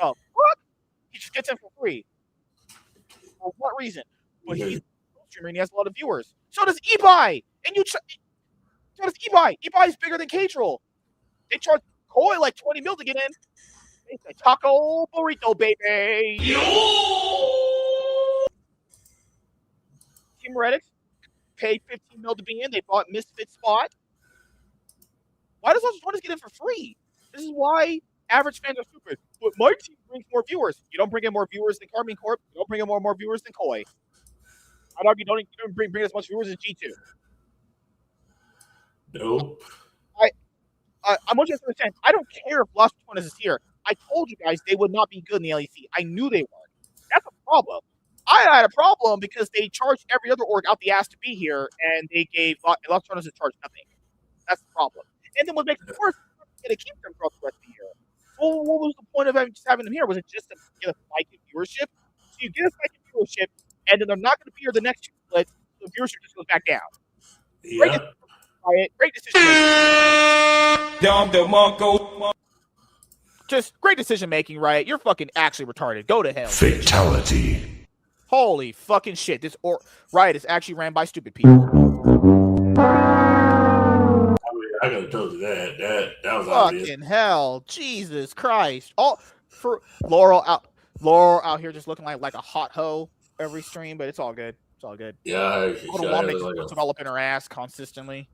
oh, what? He just gets in for free. For what reason? Well, he's a streamer and he has a lot of viewers. So does eBuy. And so does eBuy. eBuy is bigger than Cadrol. They charge Koi like 20 mil to get in. They say taco burrito, baby. Yo! Team Heretics paid 15 mil to be in. They bought Misfit Spot. Why does Los Ratones get in for free? This is why average fans are stupid. But my team brings more viewers. You don't bring in more viewers than Karmine Corp. You don't bring in more viewers than Koi. I'd argue you don't even bring as much viewers as G2. Nope. I want you to understand, I don't care if Los Ratones is here. I told you guys they would not be good in the LEC. I knew they weren't. That's a problem. I had a problem because they charged every other org out the ass to be here, and they gave Los Ratones to charge nothing. That's the problem. And then what makes it worse, they're going to keep them throughout the rest of the year. Well, what was the point of having them here? Was it just to get a spike in viewership? So you get a spike in viewership, and then they're not going to be here the next two splits, so viewership just goes back down. Yeah. Great decision making. Just great decision making, Riot. You're fucking actually retarded. Go to hell. Fatality. Holy fucking shit. Riot is actually ran by stupid people. I could have told you that. That was Fucking obvious. hell. Jesus Christ. All for Laurel out here just looking like a hot hoe every stream, but it's all good. It's all good. Yeah, I don't want to make develop in her ass consistently.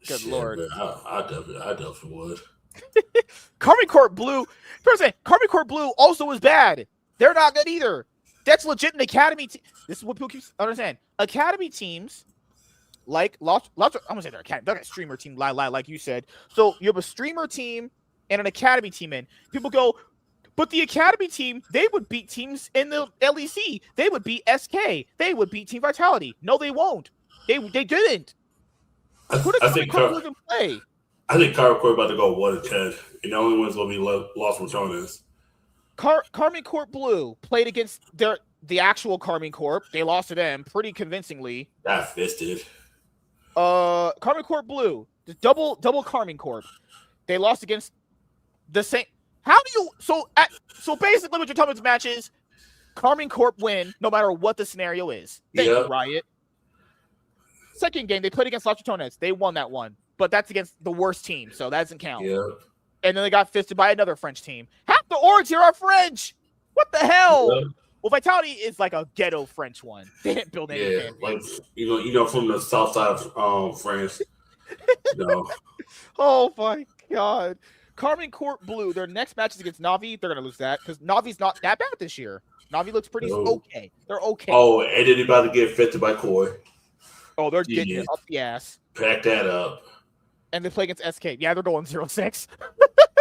Good shit, lord. Man, I definitely would. Karmine Corp Blue. Karmine Corp Blue also is bad. They're not good either. That's legit an academy team. This is what people keep understand. Academy teams, like lots of, I'm gonna say they're academy. They're a streamer team, like you said. So you have a streamer team and an academy team in. People go, but the academy team, they would beat teams in the LEC. They would beat SK. They would beat Team Vitality. No, they won't. They didn't. Who does Karmine Corp even play? I think Karmine Corp about to go 1-10, and the only one's gonna be Los Ratones. Karmine Corp Blue played against the actual Karmine Corp. They lost to them pretty convincingly. Got fisted. Karmine Corp Blue, the double Karmine Corp. They lost against the same. How do you so basically what you're telling me this match is Karmine Corp win no matter what the scenario is. Thank you, Riot. Second game they played against Los Ratones. They won that one, but that's against the worst team, so that doesn't count. Yeah. And then they got fisted by another French team. Half the orgs here are French. What the hell? Yeah. Well, Vitality is like a ghetto French one. They didn't build any. Yeah, like you know, from the south side of France. Oh my god. Karmine Corp Blue, their next match is against Na'Vi. They're gonna lose that because Navi's not that bad this year. Na'Vi looks pretty okay. They're okay. Oh, and then they about to get fisted by Koi. Oh, they're getting it up the ass. Pack that up. And they play against SK. Yeah, they're going 0-6.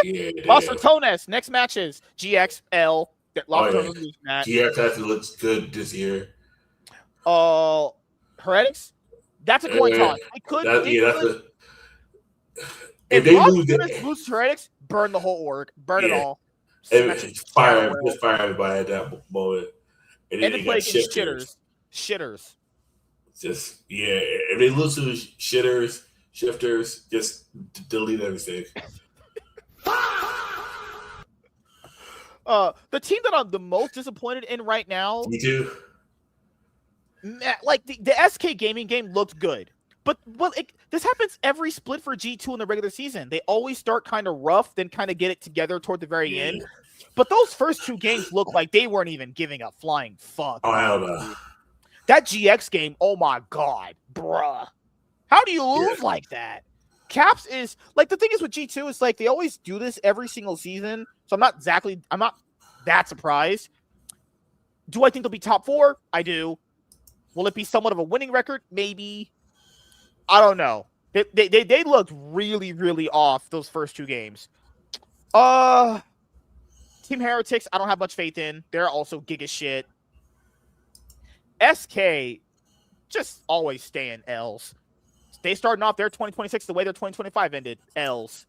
Yeah. Los Ratones, next matches. GXL. GX actually looks good this year. Heretics? That's a coin toss. If they lose Heretics, burn the whole org. Burn it all. Just fire everybody at that moment. And they play against Shitters. Just, if they lose to the shifters, just delete everything. The team that I'm the most disappointed in right now. Me too. Like the SK gaming game looked good, but this happens every split for G2 in the regular season. They always start kind of rough, then kind of get it together toward the very end. But those first two games look like they weren't even giving a flying fuck. Oh, hell no. That GX game, oh my god, bruh. How do you lose like that? Caps is like the thing is with G2 is like they always do this every single season. So I'm not that surprised. Do I think they'll be top 4? I do. Will it be somewhat of a winning record? Maybe. I don't know. They looked really, really off those first two games. Team Heretics, I don't have much faith in. They're also giga shit. SK just always staying L's. They starting off their 2026 the way their 2025 ended. L's.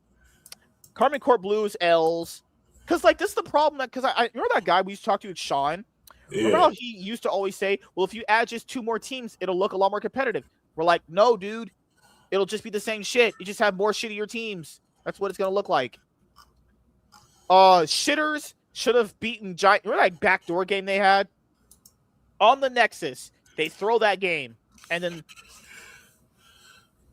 Karmine Corp Blues, L's. Because, like, this is the problem that, because I remember that guy we used to talk to, Sean. Remember how he used to always say, well, if you add just 2 more teams, it'll look a lot more competitive. We're like, no, dude. It'll just be the same shit. You just have more shittier teams. That's what it's going to look like. Shitters should have beaten Giant. Remember that backdoor game they had? On the Nexus, they throw that game. And then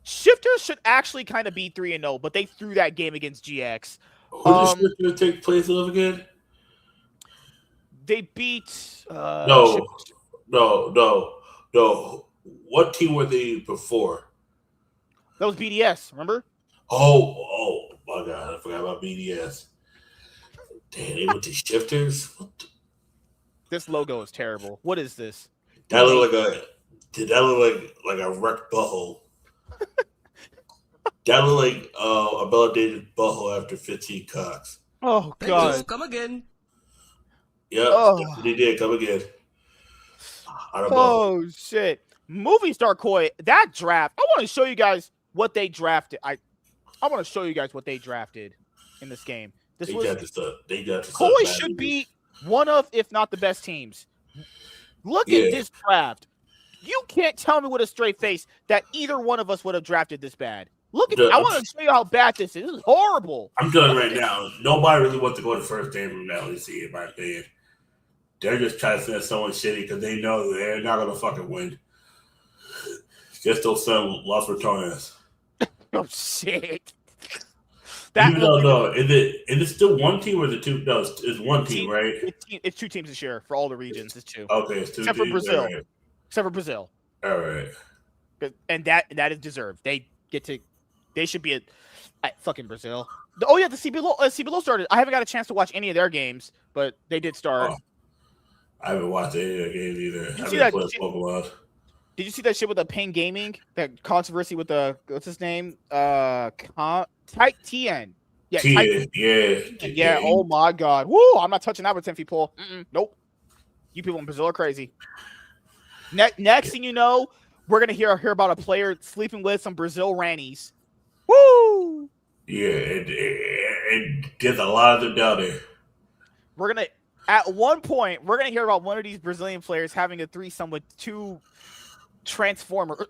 Shifters should actually kind of be 3-0, but they threw that game against GX. Who does Shifters take place of again? They beat... No. What team were they before? That was BDS, remember? Oh my god, I forgot about BDS. Damn, they went to Shifters? This logo is terrible. What is this? That look like a wrecked butthole. That looked like a validated butthole after 15 cocks. Oh god. Come again. Yeah, they did. Come again. Oh shit. Movie star Koi, that draft. I want to show you guys what they drafted. I want to show you guys what they drafted in this game. This They was got the stuff. They got the Koi stuff. should be one of, if not the best teams. Look Yeah. at this draft. You can't tell me with a straight face that either one of us would have drafted this bad. Look at I want to show you how bad this is. This is horrible. I'm telling you right now, nobody really wants to go to the first game from the LEC, in my opinion. They're just trying to send someone shitty because they know they're not gonna fucking win. Just those some Los Ratones. Oh shit. Is it still one team or is it two? No, it's one team, right? It's two teams this year for all the regions. It's two. Okay, it's two except teams. For Brazil. Right. Except for Brazil. All right. And that is deserved. They should be at fucking Brazil. Oh yeah, the CBLOL started. I haven't got a chance to watch any of their games, but they did start. Oh, I haven't watched any of their games either. Did you see that shit with the Pain Gaming? That controversy with the what's his name? Tien. Yeah. Oh my god. Woo! I'm not touching that with 10 feet pole. Nope. You people in Brazil are crazy. Next thing you know, we're gonna hear about a player sleeping with some Brazil rannies. Woo! Yeah, it gets a lot of them down there. At one point, we're gonna hear about one of these Brazilian players having a thruesome with two Transformers.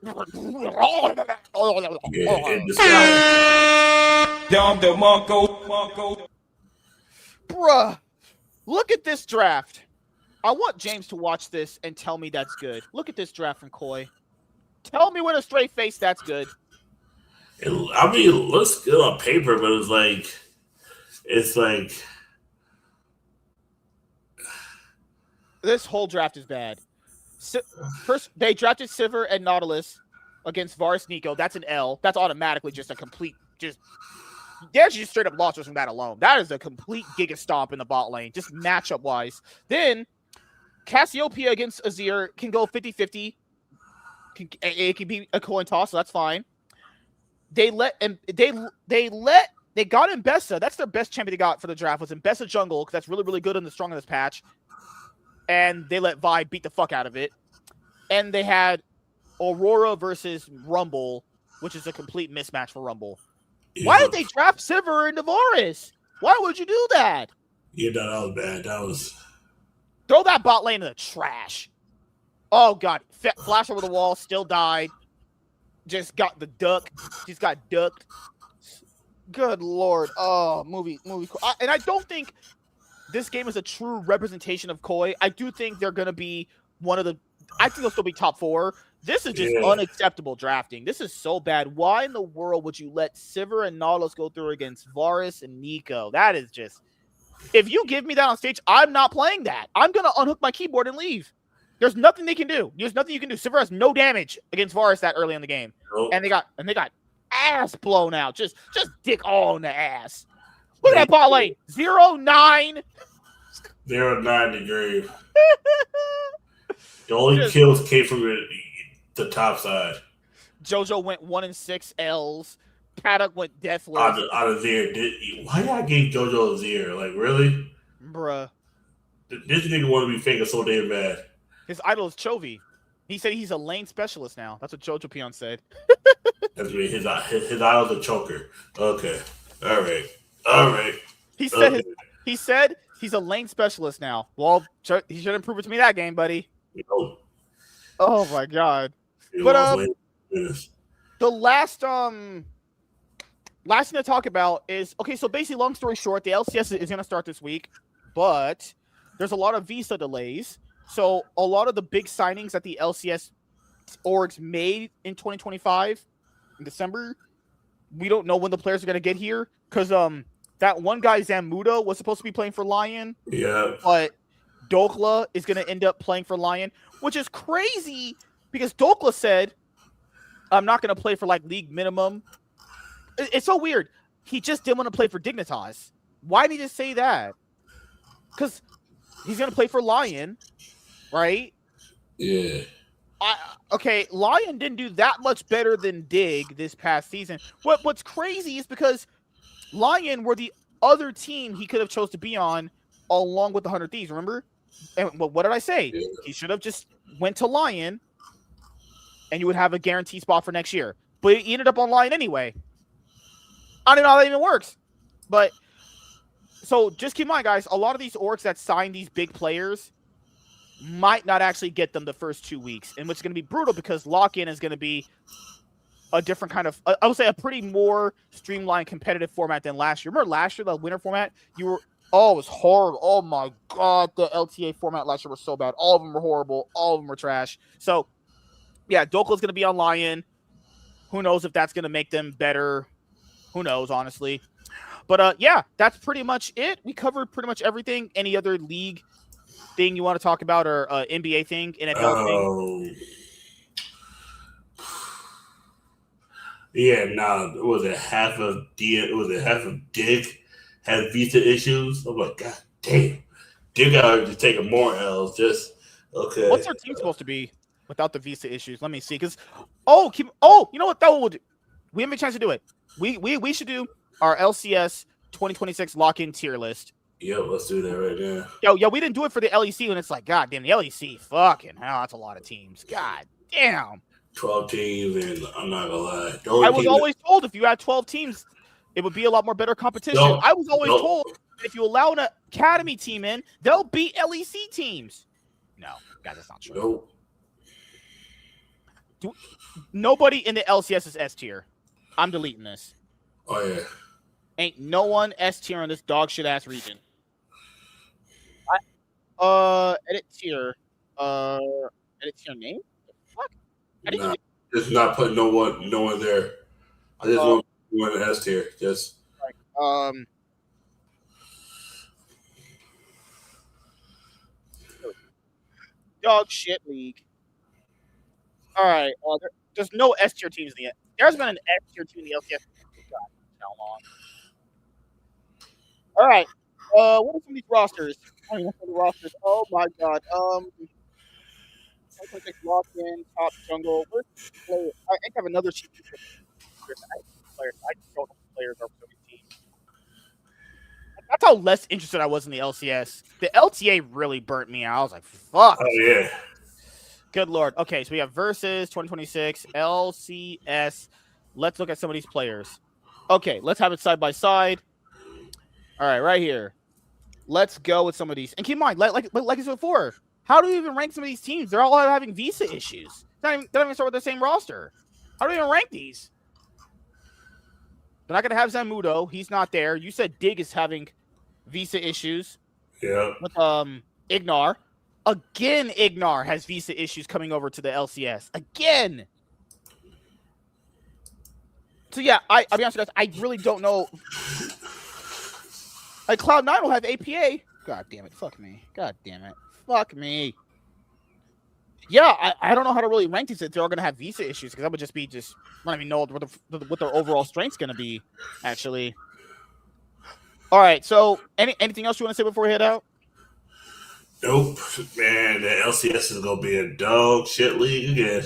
Bruh, look at this draft. I want James to watch this and tell me that's good. Look at this draft from Koi. Tell me with a straight face that's good. It looks good on paper, but it's like this whole draft is bad. First, they drafted Sivir and Nautilus against Varus Nico. That's an L. That's automatically just a complete they're just straight up losers from that alone. That is a complete giga stomp in the bot lane, just matchup wise. Then Cassiopeia against Azir can go 50-50. It can be a coin toss, so that's fine. They got Mbessa. That's their best champion they got for the draft was Mbessa jungle because that's really, really good and the strong in this patch. And they let Vi beat the fuck out of it. And they had Aurora versus Rumble, which is a complete mismatch for Rumble. Yeah. Why did they draft Sivir and Varus? Why would you do that? Yeah, that was bad. Throw that bot lane in the trash. Oh, God. Flash over the wall, still died. Just got the duck. Just got ducked. Good Lord. Oh, movie. And I don't think this game is a true representation of Koi. I do think they're going to be I think they'll still be top 4. This is just unacceptable drafting. This is so bad. Why in the world would you let Sivir and Nautilus go through against Varus and Nico? That is just... If you give me that on stage, I'm not playing that. I'm going to unhook my keyboard and leave. There's nothing they can do. There's nothing you can do. Sivir has no damage against Varus that early in the game. Nope. And they got ass blown out. Just dick all in the ass. Look at that bot lane. 0-9. 0-9 degree. The only kills came from the top side. JoJo went 1-6 L's. Paddock went deathless. Out of there. Why y'all gave JoJo a 0? Like, really? Bruh. This nigga want to be faking so damn bad. His idol is Chovy. He said he's a lane specialist now. That's what JoJo Peon said. That's me. His idol's a choker. Okay. All right. He said he's a lane specialist now. Well, he should improve it to me that game, buddy. Oh my God. But the last thing to talk about is so basically, long story short, the LCS is going to start this week, but there's a lot of visa delays. So a lot of the big signings that the LCS orgs made in 2025 in December, we don't know when the players are going to get here because that one guy Zamuda was supposed to be playing for Lion. Yeah. But Dokla is going to end up playing for Lion, which is crazy because Dokla said, I'm not going to play for like league minimum. It's so weird. He just didn't want to play for Dignitas. Why did he just say that? Because he's going to play for Lion, right? Yeah. Lion didn't do that much better than Dig this past season. What's crazy is because Lion were the other team he could have chose to be on along with the 100 Thieves, remember? And what did I say? Yeah. He should have just went to Lion and you would have a guaranteed spot for next year. But he ended up on Lion anyway. I don't know how that even works. But So just keep in mind, guys, a lot of these orgs that sign these big players might not actually get them the first 2 weeks, and which is going to be brutal because lock-in is going to be a different kind of, I would say, a pretty more streamlined competitive format than last year. Remember last year, the winter format, it was horrible. Oh my God, the LTA format last year was so bad. All of them were horrible. All of them were trash. So, yeah, Dokla's going to be on Lion. Who knows if that's going to make them better? Who knows, honestly. But, yeah, that's pretty much it. We covered pretty much everything. Any other league thing you want to talk about, or NBA thing, NFL thing? Yeah, was it half of Dig had visa issues? I'm like, God damn, Dig got to take more L's. Just okay. What's our team supposed to be without the visa issues? Let me see. Because you know what? That we'll do. We haven't a chance to do it. We should do our LCS 2026 lock-in tier list. Yep, let's do that right now. Yo, we didn't do it for the LEC, and it's like, God damn, the LEC, fucking hell, that's a lot of teams. God damn. 12 teams, and I'm not gonna lie. I was always told if you had 12 teams, it would be a lot more better competition. I was always told that if you allow an academy team in, they'll beat LEC teams. No, guys, that's not true. Nope. Nobody in the LCS is S tier. I'm deleting this. Oh yeah. Ain't no one S tier in this dog shit ass region. Edit tier. Edit tier name? What the fuck? Just not putting no one there. I just want one in S tier. Just dog shit league. All right. There's no S tier teams in the. There's been an S tier team in the LCS. God, how long? All right. What are some of these rosters? I don't know the rosters. Oh my God. Lock-in, top jungle. Where's the player? I think I have another sheet. I just don't know the players are for the team. That's how less interested I was in the LCS. The LTA really burnt me out. I was like, fuck. Oh yeah. Good Lord. Okay, so we have Versus 2026 LCS. Let's look at some of these players. Okay, let's have it side by side. All right, right here. Let's go with some of these. And keep in mind, like I said before, how do we even rank some of these teams? They're all having visa issues. They don't even start with the same roster. How do we even rank these? They're not going to have Zamudo. He's not there. You said Dig is having visa issues. Yeah. With Ignar. Again, Ignar has visa issues coming over to the LCS. Again. So yeah, I'll be honest with you guys, I really don't know. Like Cloud9 will have APA. God damn it. Fuck me. God damn it. Fuck me. Yeah, I don't know how to really rank these if they're all going to have visa issues, because that would just be I don't even know what their overall strength's going to be, actually. All right, so anything else you want to say before we head out? Nope. Man, the LCS is going to be a dog shit league again.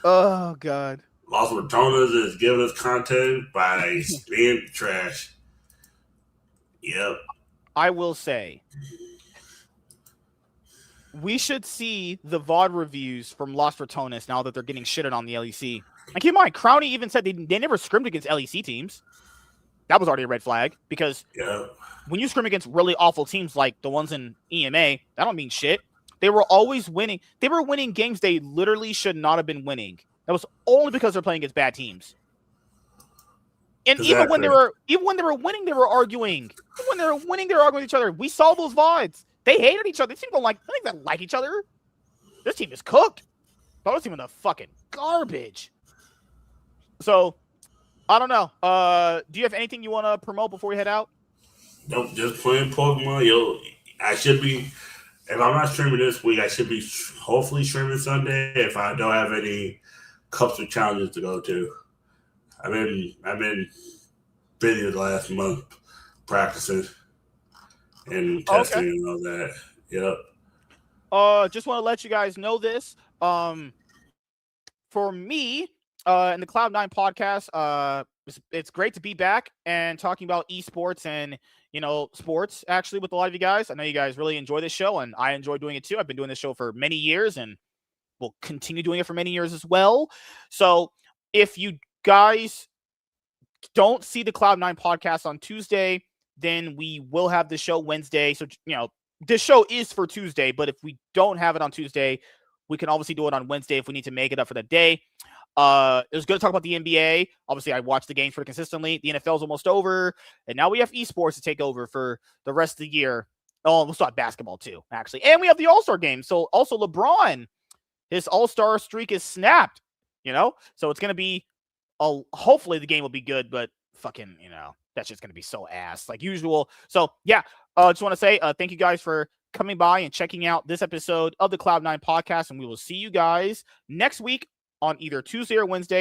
Oh, God. Los Ratonas is giving us content by being trash. Yep. I will say, we should see the VOD reviews from Los Ratonas now that they're getting shitted on the LEC. And keep in mind, Crowny even said they never scrimmed against LEC teams. That was already a red flag, because when you scrim against really awful teams like the ones in EMA, that don't mean shit. They were always winning. They were winning games they literally should not have been winning. That was only because they're playing against bad teams. And even when they were winning, they were arguing. Even when they were winning, they were arguing with each other. We saw those VODs. They hated each other. They don't think they like each other. This team is cooked. That was even the fucking garbage. So, I don't know. Do you have anything you want to promote before we head out? Nope, just playing Pokemon. Yo, I should be, if I'm not streaming this week, I should be hopefully streaming Sunday if I don't have any cups or challenges to go to. I've been busy the last month practicing and testing and all that. Yep. Just want to let you guys know this. For me, in the Cloud9 podcast, it's great to be back and talking about esports and, sports actually with a lot of you guys. I know you guys really enjoy this show, and I enjoy doing it too. I've been doing this show for many years and will continue doing it for many years as well. So if you guys don't see the Cloud9 podcast on Tuesday, then we will have the show Wednesday. So, this show is for Tuesday, but if we don't have it on Tuesday, we can obviously do it on Wednesday if we need to make it up for the day. It was good to talk about the NBA. Obviously, I watch the games pretty consistently. The NFL is almost over, and now we have esports to take over for the rest of the year. Oh, we'll start basketball too, actually. And we have the All-Star game. So also LeBron, his All-Star streak is snapped, So it's going to be, hopefully the game will be good, but fucking, that's just going to be so ass like usual. So yeah, just want to say thank you guys for coming by and checking out this episode of the Cloud9 podcast. And we will see you guys next week on either Tuesday or Wednesday